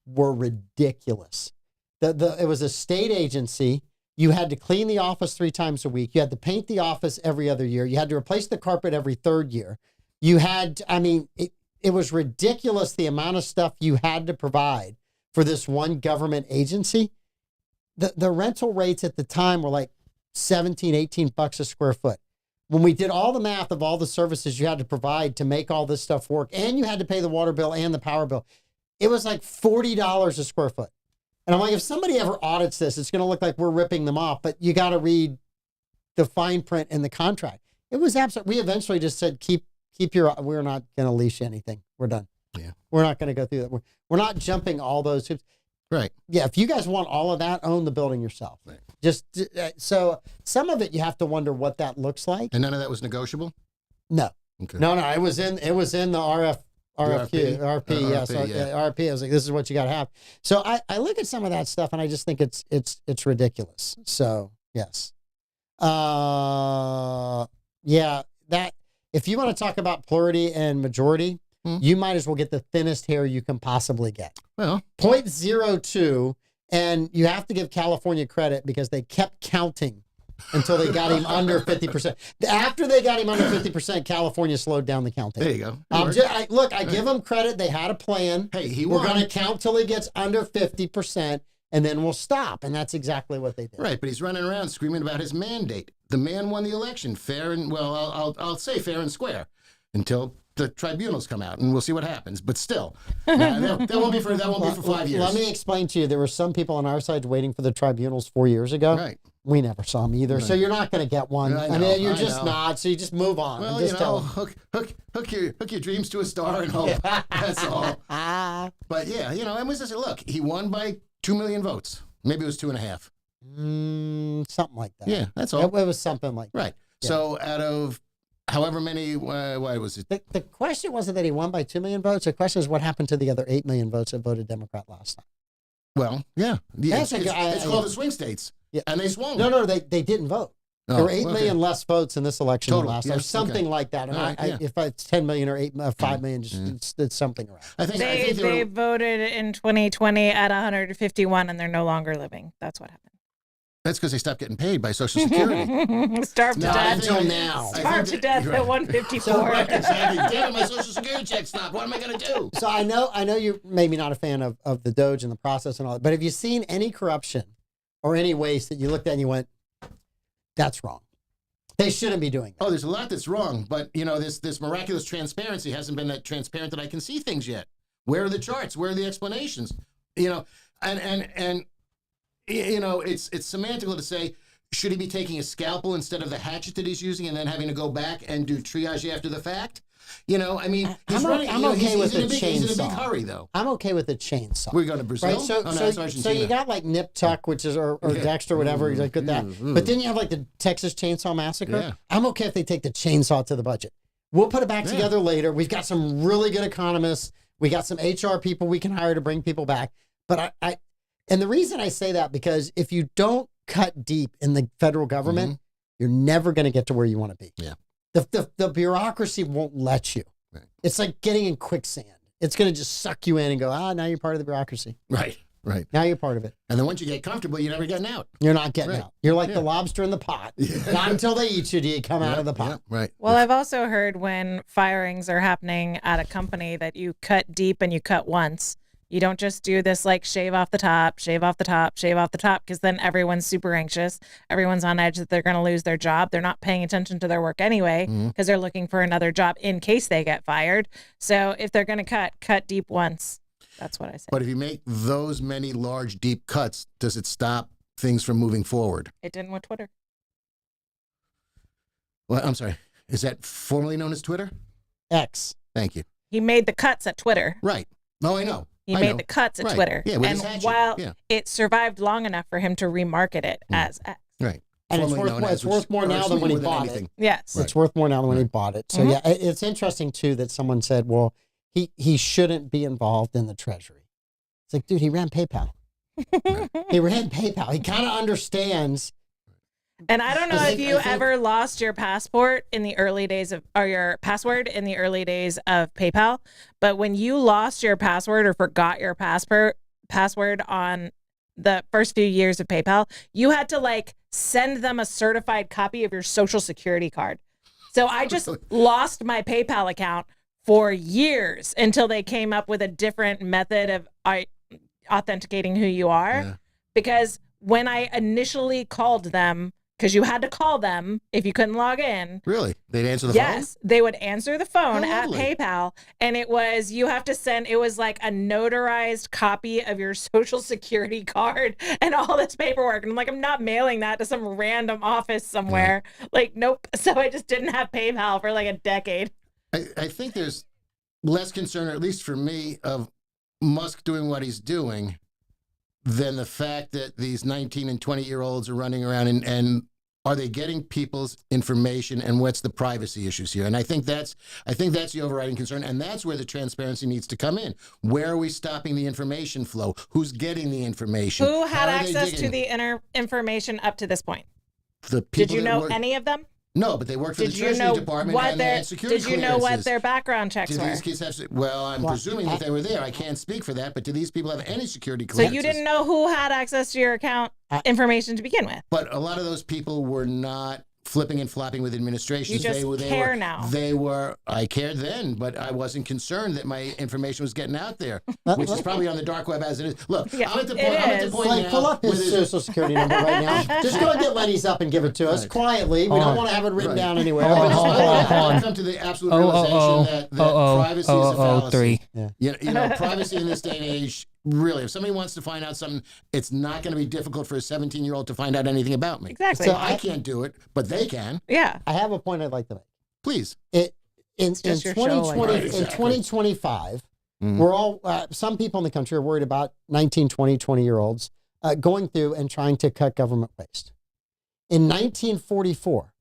were ridiculous. It was a state agency. You had to clean the office 3 times a week. You had to paint the office every other year. You had to replace the carpet every 3rd year. You had, it was ridiculous the amount of stuff you had to provide for this one government agency. The rental rates at the time were like $17-18 a square foot. When we did all the math of all the services you had to provide to make all this stuff work, and you had to pay the water bill and the power bill, it was like $40 a square foot. And I'm like, if somebody ever audits this, it's going to look like we're ripping them off, but you got to read the fine print in the contract. It was absolute. We eventually just said, we're not going to leash anything. We're done. Yeah. We're not going to go through that. We're not jumping all those hoops. Right. Yeah. If you guys want all of that, own the building yourself. Right. So some of it, you have to wonder what that looks like. And none of that was negotiable? No. Okay. No. It was in the RFP. Yeah. So RFP, I was like, this is what you got to have. So I look at some of that stuff and I just think it's ridiculous. So yes. Yeah, that if you want to talk about plurality and majority, you might as well get the thinnest hair you can possibly get. Well, 0.02, and you have to give California credit because they kept counting until they got him under 50%. After they got him under 50%, California slowed down the counting. There you go. I give them credit. They had a plan. Hey, we're going to count till he gets under 50%, and then we'll stop. And that's exactly what they did. Right, but he's running around screaming about his mandate. The man won the election, fair and, well, I'll say fair and square, until the tribunals come out, and we'll see what happens. But still, that won't be for 5 years. Let me explain to you. There were some people on our side waiting for the tribunals 4 years ago. Right. We never saw them either. Right. So you're not going to get one. I know, you're just not. So you just move on. Well, just hook your dreams to a star and hope. That's all. But yeah, and we just look, he won by 2 million votes. Maybe it was 2.5. Something like that. Yeah, that's all. It was something like that. Right. Yeah. So out of however many, why was it? The question wasn't that he won by 2 million votes. The question is what happened to the other 8 million votes that voted Democrat last time. Well, yeah. It's called the swing states. Yeah. And they swung. No, they didn't vote. There were 8 million less votes in this election than last time, or something like that. And if it's 10 million or 5 million, it's something around. I think they voted in 2020 at 151, and they're no longer living. That's what happened. That's because they stopped getting paid by Social Security. Starved to death until now. Starved to death at 154. So, exactly. Damn, my Social Security check stopped. What am I going to do? So I know you're maybe not a fan of the DOGE and the process and all that, but have you seen any corruption or any waste that you looked at and you went, that's wrong? They shouldn't be doing that. Oh, there's a lot that's wrong, but this miraculous transparency hasn't been that transparent that I can see things yet. Where are the charts? Where are the explanations? And it's semantical to say, should he be taking a scalpel instead of the hatchet that he's using and then having to go back and do triage after the fact? He's running. I'm okay with the chainsaw. He's in a big hurry, though. I'm okay with the chainsaw. We're going to Brazil? Right? So you got like Nip Tuck, which is, or Dexter, whatever. He's like, good that. But then you have like the Texas Chainsaw Massacre. Yeah. I'm okay if they take the chainsaw to the budget. We'll put it back together later. We've got some really good economists. We got some HR people we can hire to bring people back. But and the reason I say that, because if you don't cut deep in the federal government, you're never going to get to where you want to be. Yeah. The bureaucracy won't let you. Right. It's like getting in quicksand. It's going to just suck you in and go, now you're part of the bureaucracy. Right. Now you're part of it. And then once you get comfortable, you're never getting out. You're not getting out. You're like the lobster in the pot. Yeah. Not until they eat you do you come out of the pot. Yeah, right. Well, I've also heard when firings are happening at a company that you cut deep and you cut once. You don't just do this like shave off the top, because then everyone's super anxious. Everyone's on edge that they're going to lose their job. They're not paying attention to their work anyway because they're looking for another job in case they get fired. So if they're going to cut deep once. That's what I say. But if you make those many large, deep cuts, does it stop things from moving forward? It didn't with Twitter. Well, I'm sorry. Is that formerly known as Twitter? X. Thank you. He made the cuts at Twitter. Right. No, I know. He made the cuts at Twitter. Yeah, and while it survived long enough for him to remarket it as X. Right. And it's worth more now than when he bought it. Yes. It's worth more now than when he bought it. So yeah, it's interesting too that someone said, well, he shouldn't be involved in the Treasury. It's like, dude, he ran PayPal. He ran PayPal. He kind of understands. And I don't know if you ever lost your passport in the early days or your password in the early days of PayPal, but when you lost your password or forgot your password on the first few years of PayPal, you had to like send them a certified copy of your Social Security card. So I just lost my PayPal account for years until they came up with a different method of authenticating who you are. Because when I initially called them, because you had to call them if you couldn't log in. Really? They'd answer the phone? Yes, they would answer the phone at PayPal. And it was, you have to send, it was like a notarized copy of your Social Security card and all this paperwork. And I'm like, I'm not mailing that to some random office somewhere. Like, nope. So I just didn't have PayPal for like a decade. I think there's less concern, or at least for me, of Musk doing what he's doing than the fact that these 19 and 20-year-olds are running around and are they getting people's information, and what's the privacy issues here? And I think that's the overriding concern, and that's where the transparency needs to come in. Where are we stopping the information flow? Who's getting the information? Who had access to the information up to this point? The people. Did you know any of them? No, but they worked for the Did you Treasury know Department what and they their had security Did you know what clearances. their background checks Do were? these kids have? Well, I'm presuming that they were there. I can't speak for that, but do these people have any security So clearances? you didn't know who had access to your account information to begin with. But a lot of those people were not flipping and flopping with administrations. You just care now. I cared then, but I wasn't concerned that my information was getting out there, which is probably on the dark web as it is. Look, Yeah, I'm at the it point is. now. Pull up his social security number right now. Just go and get Lenny's up and give it to us quietly. We don't want to have it written down anywhere. Hold hold on. I've come to the absolute realization that privacy is a fallacy. 3. Yeah. You know, privacy in this day and age, really, if somebody wants to find out something, it's not going to be difficult for a 17-year-old to find out anything about me. Exactly. So I can't do it, but they can. Yeah. I have a point I'd like to make. Please. In just your show, 2020, Right, exactly. in 2025, we're all, some people in the country are worried about 19, 20-year-olds going through and trying to cut government waste. In 1944,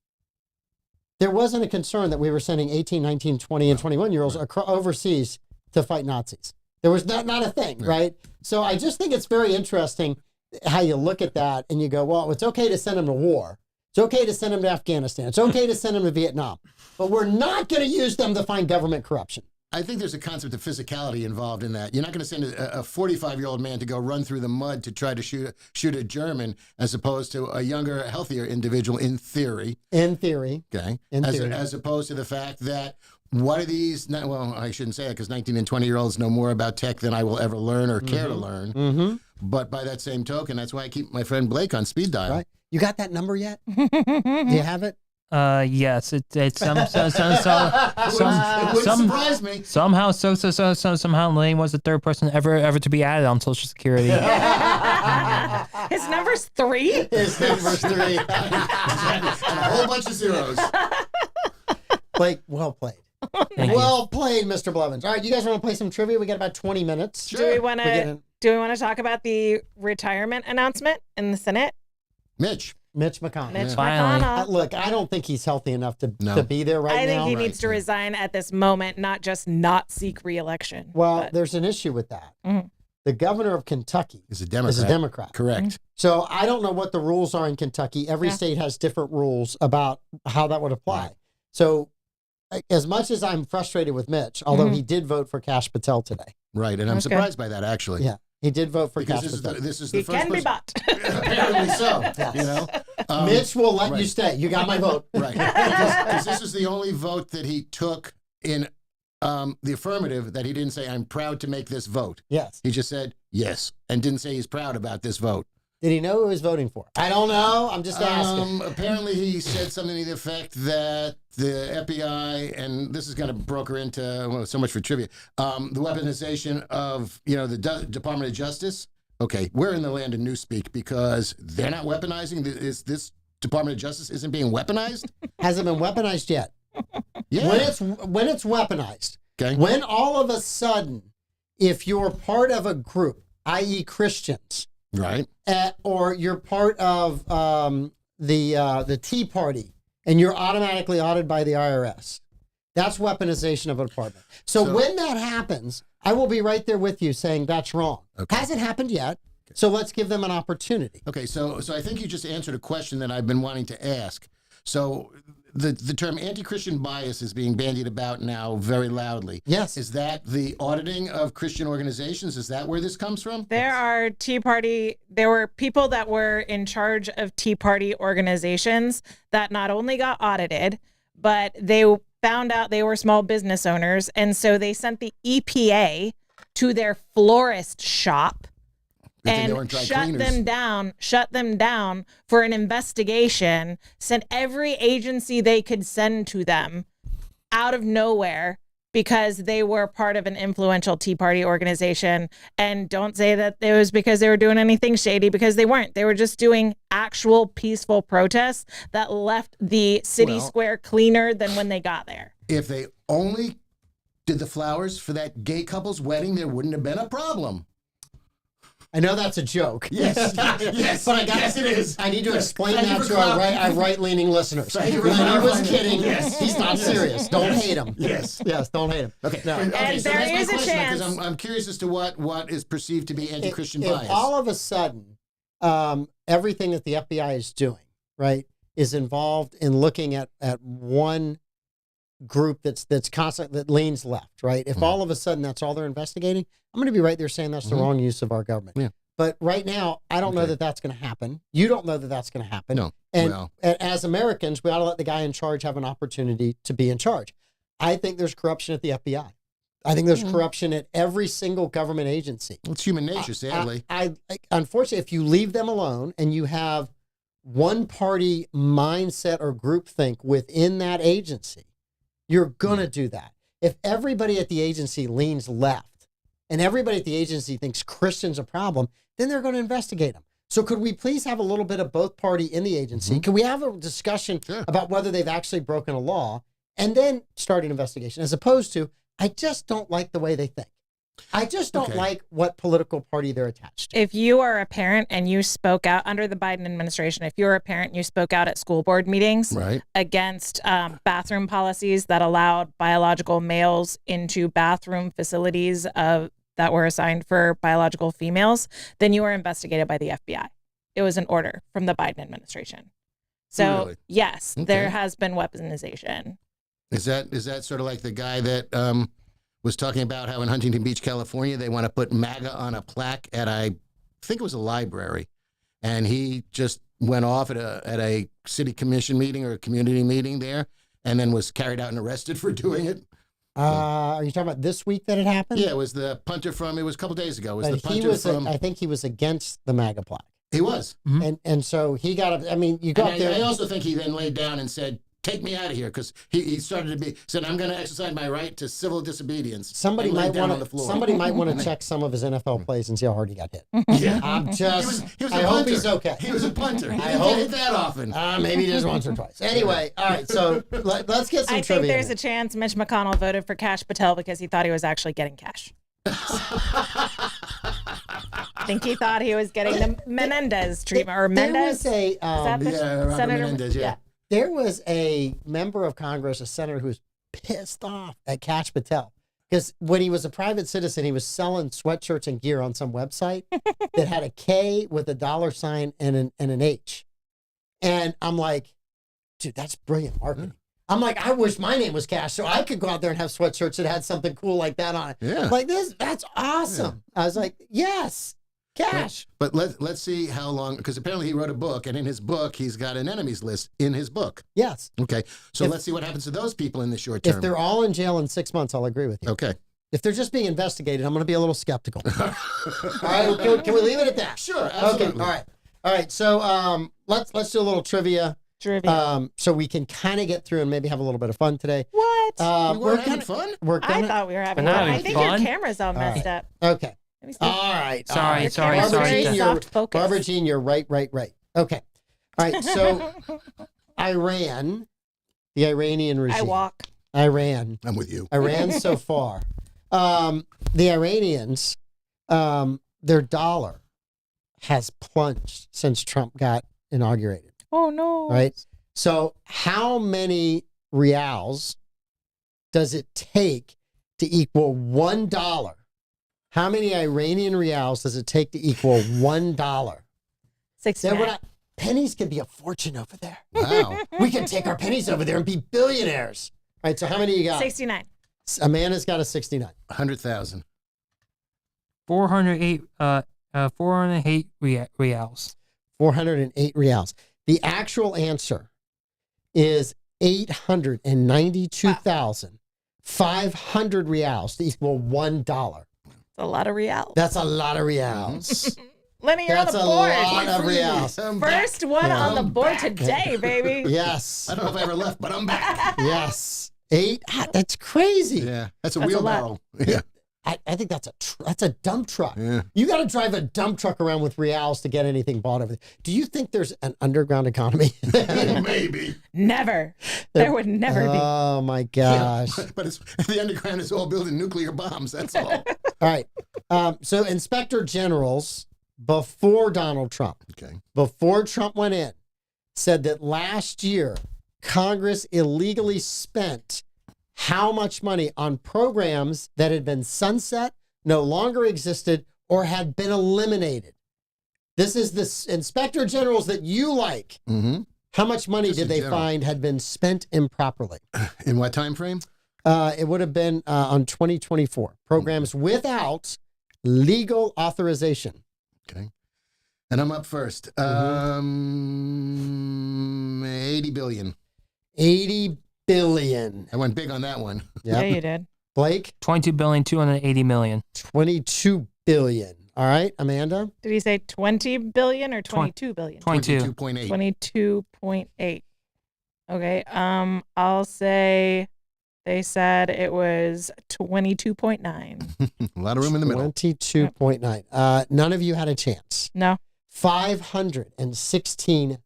there wasn't a concern that we were sending 18, 19, 20, and 21-year-olds overseas to fight Nazis. There was not a thing, right? So I just think it's very interesting how you look at that and you go, well, it's okay to send them to war. It's okay to send them to Afghanistan. It's okay to send them to Vietnam. But we're not going to use them to find government corruption. I think there's a concept of physicality involved in that. You're not going to send a 45-year-old man to go run through the mud to try to shoot a German as opposed to a younger, healthier individual in theory. In theory. Okay. In theory. As opposed to the fact that what are these? Well, I shouldn't say that because 19 and 20-year-olds know more about tech than I will ever learn or care to learn. Mm-hmm. But by that same token, that's why I keep my friend Blake on speed dial. Right. You got that number yet? Do you have it? Yes, it's some It wouldn't surprise me. somehow somehow Lane was the third person ever to be added on Social Security. His number's 3. His number's 3. And a whole bunch of zeros. Blake, well played. Thank you. Well played, Mr. Blevins. All right, you guys want to play some trivia? We got about 20 minutes. Do we want to talk about the retirement announcement in the Senate? Mitch McConnell. Mitch Finally. McConnell. Look, I don't think he's healthy enough to be there right I now. think he needs to resign at this moment, not just not seek re-election. Well, But- there's an issue with that. Mhm. The governor of Kentucky is a Democrat. is a Democrat. Correct. So I don't know what the rules are in Kentucky. Every state has different rules about how that would apply. Right. So as much as I'm frustrated with Mitch, although he did vote for Kash Patel today. Right. And I'm Okay. surprised by that, actually. Yeah, he did vote for Because Kash Patel. this is the He first can be person. bought. Apparently so. You know? Mitch will let you right. stay. You got my vote. Right. Because this is the only vote that he took in the affirmative that he didn't say, I'm proud to make this vote. Yes. He just said yes and didn't say he's proud about this vote. Did he know who he was voting for? I don't know. I'm just asking. Apparently he said something to the effect that the FBI, and this is going to broker into, well, so much for trivia, the weaponization of, the Department of Justice. Okay, we're in the land of newspeak because they're not weaponizing. This Department of Justice isn't being weaponized? Hasn't been weaponized yet. Yeah. When it's weaponized, Okay. when all of a sudden, if you're part of a group, i.e. Christians, Right. or you're part of the Tea Party, and you're automatically audited by the IRS, that's weaponization of a department. So when that happens, I will be right there with you saying that's wrong. Okay. Hasn't happened yet, so let's give them an opportunity. Okay, so I think you just answered a question that I've been wanting to ask. So the term anti-Christian bias is being bandied about now very loudly. Yes. Is that the auditing of Christian organizations? Is that where this comes from? There were people that were in charge of Tea Party organizations that not only got audited, but they found out they were small business owners. And so they sent the EPA to their florist shop and shut them down for an investigation, sent every agency they could send to them out of nowhere because they were part of an influential Tea Party organization. And don't say that it was because they were doing anything shady, because they weren't. They were just doing actual peaceful protests that left the city square cleaner than when they got there. If they only did the flowers for that gay couple's wedding, there wouldn't have been a problem. I know that's a joke. Yes, yes, but it is. I need to explain Thank that you for to our clarifying. right-leaning listeners. Thank you for He was clarifying. kidding. Yes. He's not serious. Don't hate him. Yes. Yes, don't hate him. Okay. No. Okay. And So there that's my is a question, chance. because I'm curious as to what is perceived to be anti-Christian If bias. all of a sudden, everything that the FBI is doing, right, is involved in looking at one group that's constant, that leans left, right? If all of a sudden that's all they're investigating, I'm going to be right there saying that's the wrong use of our government. Yeah. But right now, I don't know that that's going to happen. You don't know that that's going to happen. No. And as Americans, we ought to let the guy in charge have an opportunity to be in charge. I think there's corruption at the FBI. I think there's corruption at every single government agency. It's human nature, sadly. I unfortunately, if you leave them alone and you have one party mindset or groupthink within that agency, you're going to do that. If everybody at the agency leans left and everybody at the agency thinks Christian's a problem, then they're going to investigate them. So could we please have a little bit of both party in the agency? Can we have a discussion about whether they've actually broken a law and then start an investigation, as opposed to, I just don't like the way they think. I just don't like what political party they're attached to. If you are a parent and you spoke out under the Biden administration, if you're a parent and you spoke out at school board meetings against bathroom policies that allowed biological males into bathroom facilities that were assigned for biological females, then you were investigated by the FBI. It was an order from the Biden administration. So yes, there has been weaponization. Is that sort of like the guy that was talking about how in Huntington Beach, California, they want to put MAGA on a plaque at I think it was a library, and he just went off at a city commission meeting or a community meeting there, and then was carried out and arrested for doing it. Are you talking about this week that it happened? Yeah, it was the punter from. It was a couple days ago. It was the punter from. I think he was against the MAGA plaque. He was, and so he got. I mean, you got there. I also think he then laid down and said, "Take me out of here," because he started to said, "I'm going to exercise my right to civil disobedience." Somebody might want to check some of his NFL plays and see how hard he got hit. Yeah, I hope he's okay. He was a punter. He didn't get hit that often. Maybe just once or twice. Anyway, all right. So let's get some trivia. I think there's a chance Mitch McConnell voted for Kash Patel because he thought he was actually getting cash. I think he thought he was getting the Menendez treatment, or Mendez. There was Robert Senator Menendez, yeah. There was a member of Congress, a senator, who was pissed off at Kash Patel because when he was a private citizen, he was selling sweatshirts and gear on some website that had a K with a $sign and an H. And I'm like, dude, that's brilliant marketing. I'm like, I wish my name was Kash so I could go out there and have sweatshirts that had something cool like that on it. Yeah. Like this, that's awesome. Yeah. I was like, yes, Kash. But let's see how long, because apparently he wrote a book, and in his book, he's got an enemies list in his book. Yes. Okay. So let's see what happens to those people in the short term. If they're all in jail in 6 months, I'll agree with you. Okay. If they're just being investigated, I'm going to be a little skeptical. All right. Can we leave it at that? Sure. Absolutely. Okay. All right. So let's do a little trivia. So we can kind of get through and maybe have a little bit of fun today. What? We're having fun? I thought we were having fun. I think your camera's all messed up. Okay. All right. Sorry. Barbara Jean, you're right. Okay. All right. So Iran, the Iranian regime. I walk. Iran. I'm with you. Iran so far. The Iranians, their dollar has plunged since Trump got inaugurated. Oh, no. Right? So how many reals does it take to equal $1? How many Iranian reals does it take to equal $1? 69. Pennies can be a fortune over there. Wow. We can take our pennies over there and be billionaires. All right, so how many you got? 69. Amanda's got a 69. 100,000. 408 reals. 408 reals. The actual answer is 892,500 reals to equal $1. That's a lot of reals. That's a lot of reals. Lenny, you're That's on the board. That's a lot of reals. First one on the board today, baby. Yes. I don't know if I ever left, but I'm back. Yes. That's crazy. Yeah. That's a wheelbarrow. Yeah. I think that's a dump truck. Yeah. You got to drive a dump truck around with reals to get anything bought over there. Do you think there's an underground economy? Maybe. Never. There would never be. Oh my gosh. Yeah, but the underground is all building nuclear bombs. That's all. All right. So inspector generals before Donald Trump, before Trump went in, said that last year Congress illegally spent how much money on programs that had been sunset, no longer existed, or had been eliminated. This is the inspector generals that you like. Mm-hmm. How much money Just did in they general. find had been spent improperly? In what time frame? It would have been on 2024. Programs without legal authorization. Okay. And I'm up first. 80 billion. 80 billion. I went big on that one. Yeah, Yep. you did. Blake, 22,280,000,000. 22 billion. All right, Amanda. Did he say 20 billion or 22 billion? 22. 22.8. 22.8. Okay. I'll say they said it was 22.9. A lot of room in the middle. 22.9. None of you had a chance. No. 516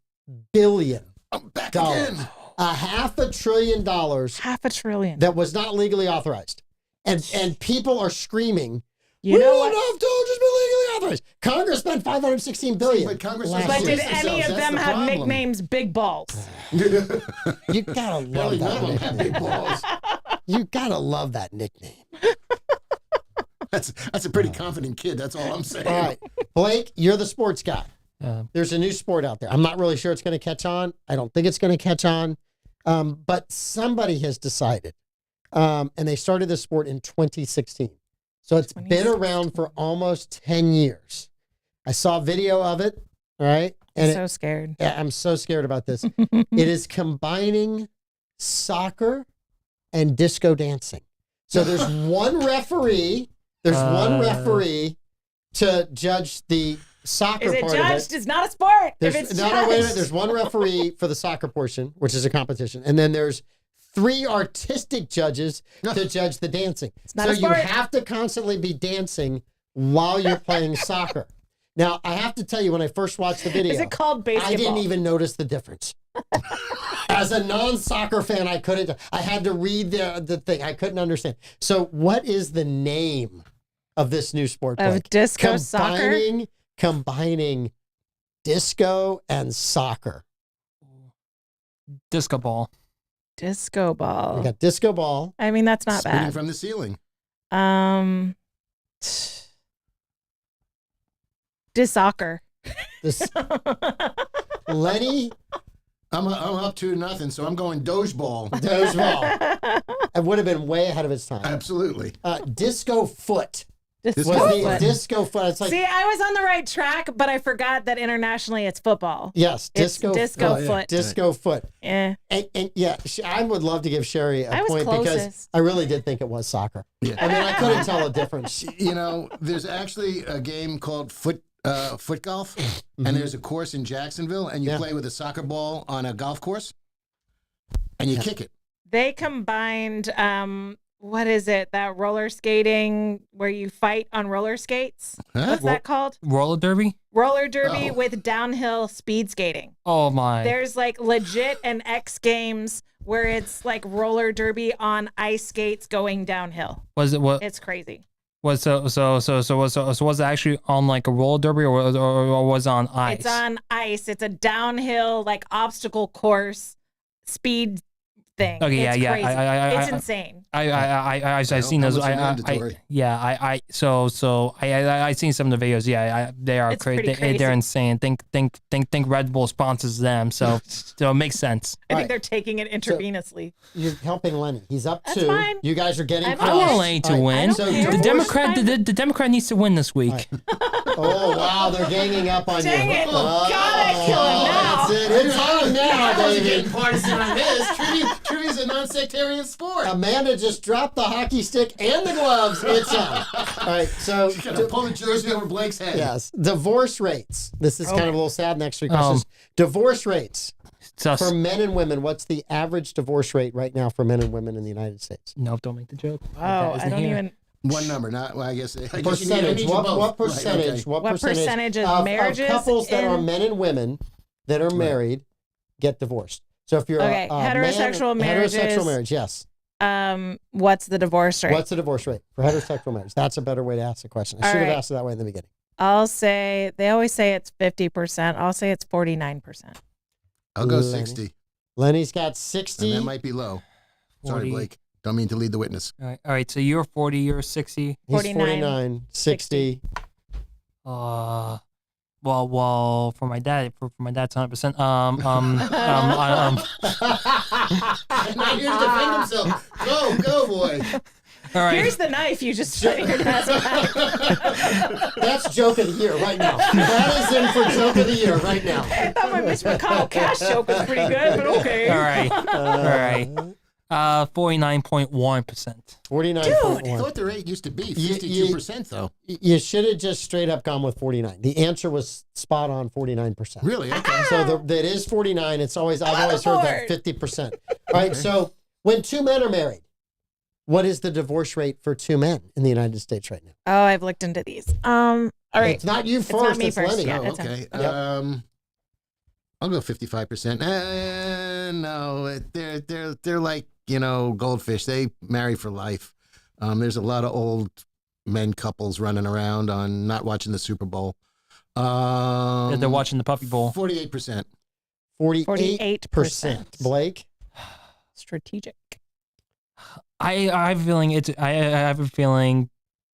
billion. I'm back Dollars. again. $500 billion $500 billion. that was not legally authorized. And people are screaming, You we know don't what? know if DOGE has been legally authorized. Congress spent $516 billion. But Congress last But year. did any of them have nicknames Big Balls? You gotta love Really, none that of them have nickname. big balls. You gotta love that nickname. That's a pretty confident kid. That's all I'm saying. All right, Blake, you're the sports guy. Uh, There's a new sport out there. I'm not really sure it's going to catch on. I don't think it's going to catch on. But somebody has decided. And they started this sport in 2016. So it's been 2016. around for almost 10 years. I saw a video of it, all right? I'm And so scared. I'm so scared about this. It is combining soccer and disco dancing. So there's one referee. There's one referee to judge the soccer Is it part judged? of it. It's not a sport. There's, if it's no, judged. wait a minute. There's one referee for the soccer portion, which is a competition, and then there's 3 artistic judges to judge the dancing. not So a you sport. have to constantly be dancing while you're playing soccer. Now, I have to tell you, when I first watched the video, Is it called basketball? I didn't even notice the difference. As a non-soccer fan, I couldn't. I had to read the thing. I couldn't understand. So, what is the name of this new sport? Of Blake? disco soccer? Combining disco and soccer. disco ball. Disco ball. We got disco ball. I mean, that's not Spinning bad. from the ceiling. Dis-soccer. This Lenny I'm up to nothing, so I'm going Doge ball. Doge ball. It would have been way ahead of its time. Absolutely. Disco foot Disco was the foot. disco foot. It's like See, I was on the right track, but I forgot that internationally it's football. yes, It's disco disco Oh, yeah. foot. disco foot. Eh. And yeah, I would love to give Sherry a I was point because closest. I really did think it was soccer. Yeah. I mean, I couldn't tell a difference. You know, there's actually a game called foot golf, and there's a course in Jacksonville, and you Yeah. play with a soccer ball on a golf course, and you kick it. They combined, what is it? That roller skating where you fight on roller skates? Huh? What's that called? Roller derby? Roller derby Oh. with downhill speed skating. Oh my. There's like legit an X Games where it's like roller derby on ice skates going downhill. Was it what? It's crazy. Was was it actually on like a roller derby or was it on ice? It's on ice. It's a downhill like obstacle course speed thing. Okay, it's yeah. crazy. It's insane. I've seen those. Almost mandatory. I seen some of the videos. Yeah, they are It's pretty crazy. They're crazy. insane. Think Red Bull sponsors them, so it makes sense. I All think right. they're taking it intravenously. You're helping Lenny. He's up That's 2. fine. You guys are getting I'm close. I okay. want Lane to All right, win. I don't So care. The divorce- Democrat, the Democrat needs to win this week. Oh wow, they're ganging up on Dang you. it. Gotta kill him now. That's it. It's on now, I wasn't baby. getting partisan on this. Trivia's a non-sectarian sport. Amanda just dropped the hockey stick and the gloves. It's on. All right, so You gotta pull the jersey over Blake's head. yes, divorce rates. This is kind of a little sad. Next 3 questions. Divorce rates So, for men and women. What's the average divorce rate right now for men and women in the United States? no, don't make the joke. Oh, That isn't I don't here. even. One number, not. Well, I guess you need- I Percentage. need you What both. percentage? Right, okay. What What percentage of of marriages couples that are in- men and women that are married get divorced? So if you're Okay, a heterosexual man, marriages- heterosexual marriage, yes. What's the divorce rate? What's the divorce rate for heterosexual marriage? That's a better way to ask the question. I All should have right. asked it that way in the beginning. I'll say they always say it's 50%. I'll say it's 49%. I'll go Lenny. 60, Lenny's got and 60. that might be low. Sorry, 40. Blake. Don't mean to lead the witness. All right. So you're 40. You're 60. He's 49, 49, 60. Well, for my dad, for my dad's 100%. Not here to defend himself. Go, boy. All right. Here's the knife you just shut your dad's mouth. That's joke of the year right now. That is in for joke of the year right now. I thought my Mitch McConnell cash joke was pretty good, but okay. All right. 49.1%. 49.1. I thought the rate used to be 52%, though. You should have just straight up gone with 49. The answer was spot on 49%. Really? Okay. So that is 49. It's always I've always heard that 50%. All right. So when two men are married, what is the divorce rate for two men in the United States right now? Oh, I've looked into these. All right. It's not you first. not me it's first, Lenny. yeah. Oh, It's okay. Yep. I'll go 55%. No, they're like, goldfish. They marry for life. There's a lot of old men couples running around on not watching the Super Bowl. They're watching the Puppy Bowl. 48%. 48%. Blake? Strategic. I have a feeling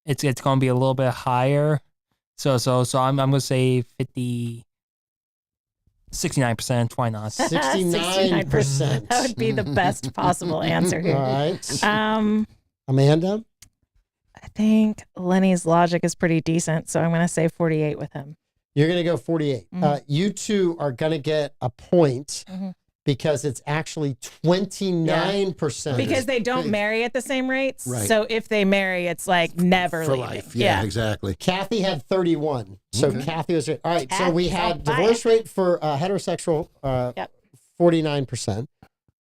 it's going to be a little bit higher. So I'm going to say 69%. Why not? 69%. That would be the best possible answer All here. right. I Amanda? think Lenny's logic is pretty decent, so I'm going to say 48 with him. You're going to go 48. You two are going to get a point because it's actually 29%. Because they don't marry at the same rates. Right. So if they marry, it's like never For leaving. life. Yeah, exactly. Kathy had 31. So Kathy was right. All right. So we had Kathy's on divorce rate for heterosexual 49%.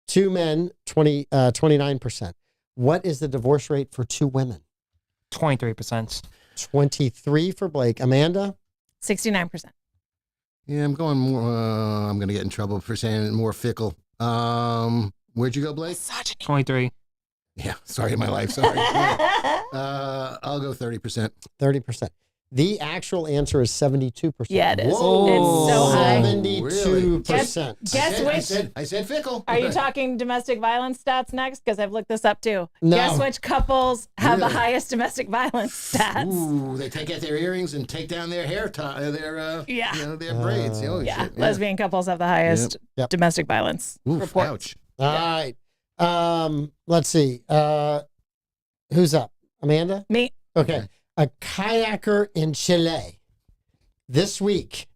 Two men 29%. What is the divorce rate for two women? 23%. 23 for Blake. Amanda? 69%. Yeah, I'm going more. I'm going to get in trouble for saying more fickle. Where'd you go, Blake? 23. Yeah, sorry, my life. Sorry. I'll go 30%. 30%. The actual answer is 72%. Yeah, it is. Whoa. It's so high. 72%. Guess which? I said fickle. Are you talking domestic violence stats next? Because I've looked this up too. No. Guess which couples have the Really? highest domestic violence stats? Ooh, they take out their earrings and take down their hair tie, their braids. Oh, Yeah, shit. lesbian couples have the highest Yep. domestic violence Oof, reports. ouch. All right. Let's see. Who's up? Amanda? Me. Okay. A kayaker in Chile this week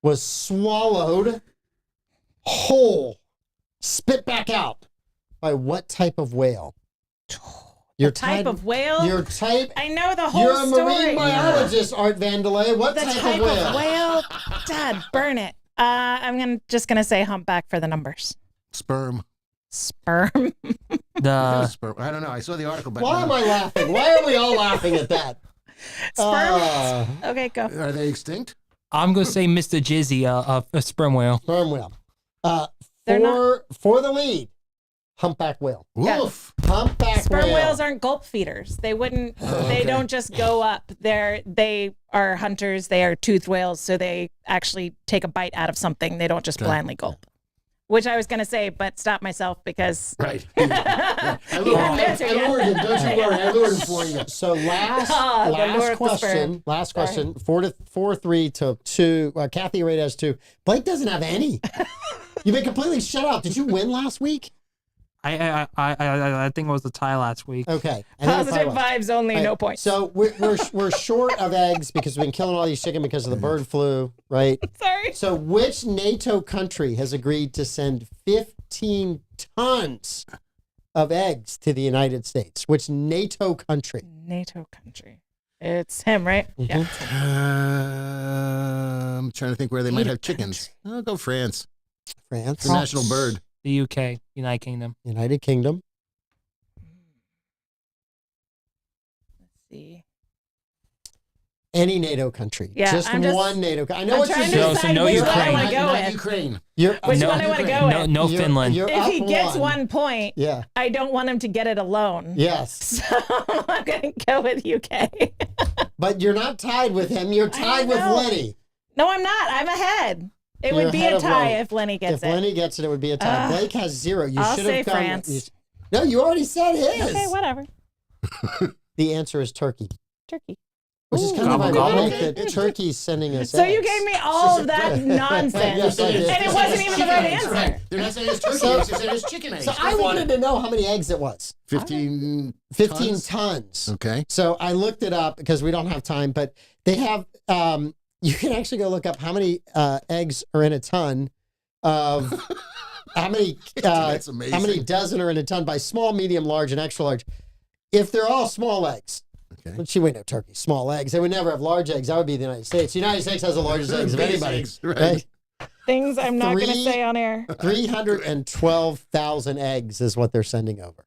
was swallowed whole, spit back out by what type of whale? Your Type of whale? Your type. I know the whole You're a story. marine biologist, Art Vandelay. What The type of whale? Dad, burn it. I'm just gonna say humpback for the numbers. Sperm. Sperm. Sperm. I don't know. I saw the article, but Why am I laughing? Why are we all laughing at that? Sperm. Okay, go. Are they extinct? I'm going to say Mr. Jizzy, a sperm whale. Sperm whale. They're For the lead, humpback whale. Yeah. Woof. Humpback Sperm whale. whales aren't gulp feeders. They wouldn't. They don't just go up. They are hunters. They are toothed whales. So they actually take a bite out of something. They don't just blindly gulp. Which I was going to say, but stop myself because Right. I lured him. Don't you worry. I lured him for you. So last lure of the sperm. last question. 4-3 to 2. Kathy Ray has 2. Blake doesn't have any. You've been completely shut out. Did you win last week? I think it was the tie last week. Okay. positive vibes only, no points. So we're short of eggs because we've been killing all these chicken because of the bird flu, right? Sorry. So which NATO country has agreed to send 15 tons of eggs to the United States? Which NATO country? NATO country. It's him, right? Yeah. I'm trying to think where they might have chickens. I'll go France. France. The national bird. The UK, United Kingdom. United Kingdom. Let's see. Any NATO country. Yeah, just I'm just- one NATO country. I know I'm what trying you're to doing. decide no which one I Ukraine. want to go Not with. Ukraine. Which No- one I want to go with. No Finland. You're If up he gets 1 one. point, Yeah. I don't want him to get it alone. Yes. So I'm going to go with UK. But you're not tied with him. You're tied with know. Lenny. No, I'm not. I'm ahead. It You're would be ahead a of tie Lenny. if Lenny gets If it. Lenny gets it, it would be a tie. Blake has 0. You I'll should say have gone. France. No, you already said his. Okay, whatever. The answer is Turkey. Turkey. Which is kind Gobble, of gobble. ironic that Turkey's sending us So eggs. you gave me all of that nonsense, Yes, I did. and it wasn't even the right answer. Right. They're not saying it's turkey eggs, they're saying it's chicken eggs. So I wanted to know how many eggs it was. 15 tons. Okay. So I looked it up because we don't have time, but they have, you can actually go look up how many eggs are in a ton of, how many That's amazing. how many dozen are in a ton by small, medium, large, and extra large. If they're all small eggs, Okay. which we know turkey, small eggs, they would never have large eggs. That would be the United States. The United States has the largest eggs of Biggest anybody. eggs, right. Things I'm not going to Three- say on air. 312,000 eggs is what they're sending over.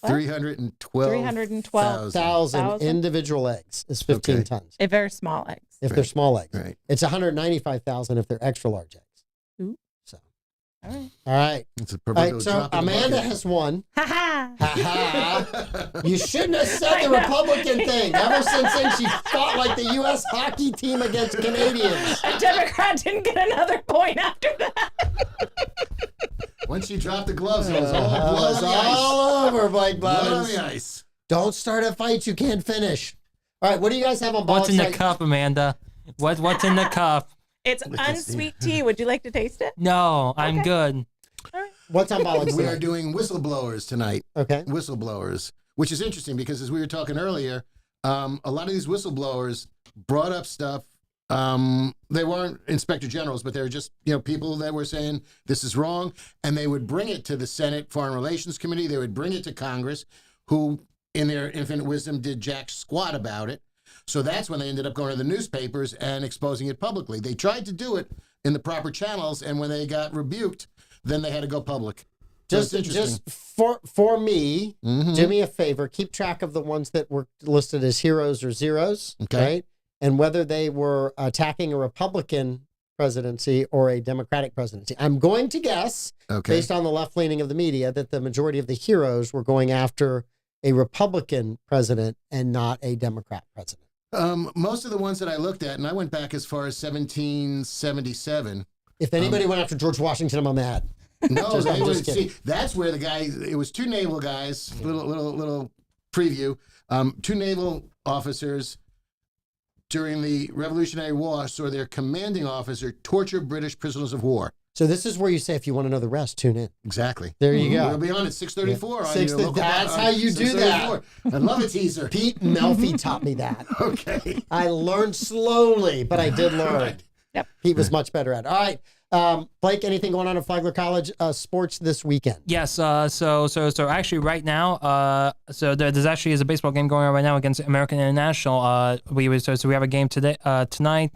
What? 312,000. 1,000 individual eggs is 15 Okay. tons. If they're small eggs. If they're small eggs. Right. It's 195,000 if they're extra large eggs. Ooh. So, All right. all right. It's a All proverbial right, so drop in the Amanda bucket. has won. Ha ha. Ha ha. You shouldn't have said the Republican thing. Ever since then, she fought like the U.S. hockey team against Canadians. A Democrat didn't get another point after that. Once you dropped the gloves, it was all blood It's on the ice. all over, Blake Blood on Blevins. the ice. Don't start a fight you can't finish. All right, what do you guys have on What's in the Bollox? cup, Amanda? What's in the cup? It's unsweet tea. Would you like to taste it? No, I'm good. What's on Bollox We are tonight? doing whistleblowers tonight. Okay. Whistleblowers, which is interesting because as we were talking earlier, a lot of these whistleblowers brought up stuff. They weren't inspector generals, but they were just, people that were saying this is wrong. And they would bring it to the Senate Foreign Relations Committee. They would bring it to Congress, who in their infinite wisdom did jack squat about it. So that's when they ended up going to the newspapers and exposing it publicly. They tried to do it in the proper channels. And when they got rebuked, then they had to go public. So it's interesting. Just for me, Mhm. do me a favor. Keep track of the ones that were listed as heroes or zeros, Okay. right? And whether they were attacking a Republican presidency or a Democratic presidency. I'm going to guess, Okay. based on the left leaning of the media, that the majority of the heroes were going after a Republican president and not a Democrat president. Most of the ones that I looked at, and I went back as far as 1777. If anybody went after George Washington, I'm mad. No, Just- they I'm would just kidding. see. That's where the guy. It was two naval guys. Little preview. Two naval officers during the Revolutionary War saw their commanding officer torture British prisoners of war. So this is where you say, if you want to know the rest, tune in. Exactly. There you go. We'll be on at 6:34. on Six- your local that's bar- how you do that. 6:34. I love a teaser. Pete Melfi taught me that. Okay. I learned slowly, but I did learn. Right. Yep. Pete was much better at it. All right. Blake, anything going on at Flagler College sports this weekend? Yes. So actually, right now, so there's actually is a baseball game going on right now against American International. We have a game today, tonight,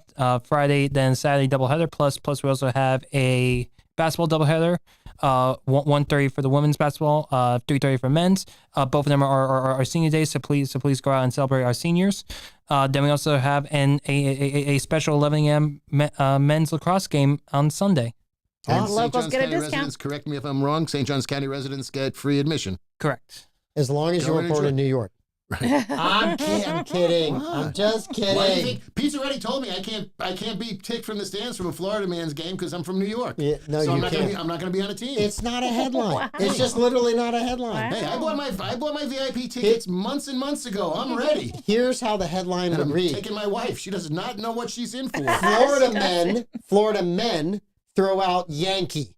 Friday, then Saturday doubleheader. Plus we also have a basketball doubleheader. 1:30 for the women's basketball, 3:30 for men's. Both of them are senior days, so please go out and celebrate our seniors. Then we also have a special 11 a.m. Men's lacrosse game on Sunday. And Locals St. Johns get a County discount. residents, correct me if I'm wrong, St. Johns County residents get free admission. Correct. As long as Go you were and born enjoy. in New York. I'm kidding. I'm just Why do you kidding. think? Pete's already told me I can't be kicked from the stands from a Florida man's game because I'm from New York. Yeah, no, so you I'm not can't. I'm not gonna be on a team. It's not a headline. Wow. It's just literally not a headline. Wow. Hey, I bought my VIP tickets months and months ago. I'm ready. Here's how the headline And would I'm read. taking my wife. She does not know what she's in for. Florida men throw out Yankee.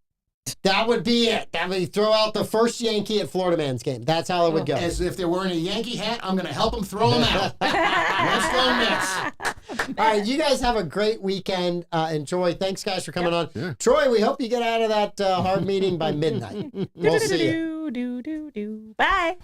That would be it. That would throw out the first Yankee at Florida man's game. That's how it would go. As if they're wearing a Yankee hat, I'm going to help them throw them out. Let's go Mets. All right, you guys have a great weekend. Enjoy. Thanks, guys, for coming on. Sure. Troy, we hope you get out of that hard meeting by midnight. We'll see you. Bye.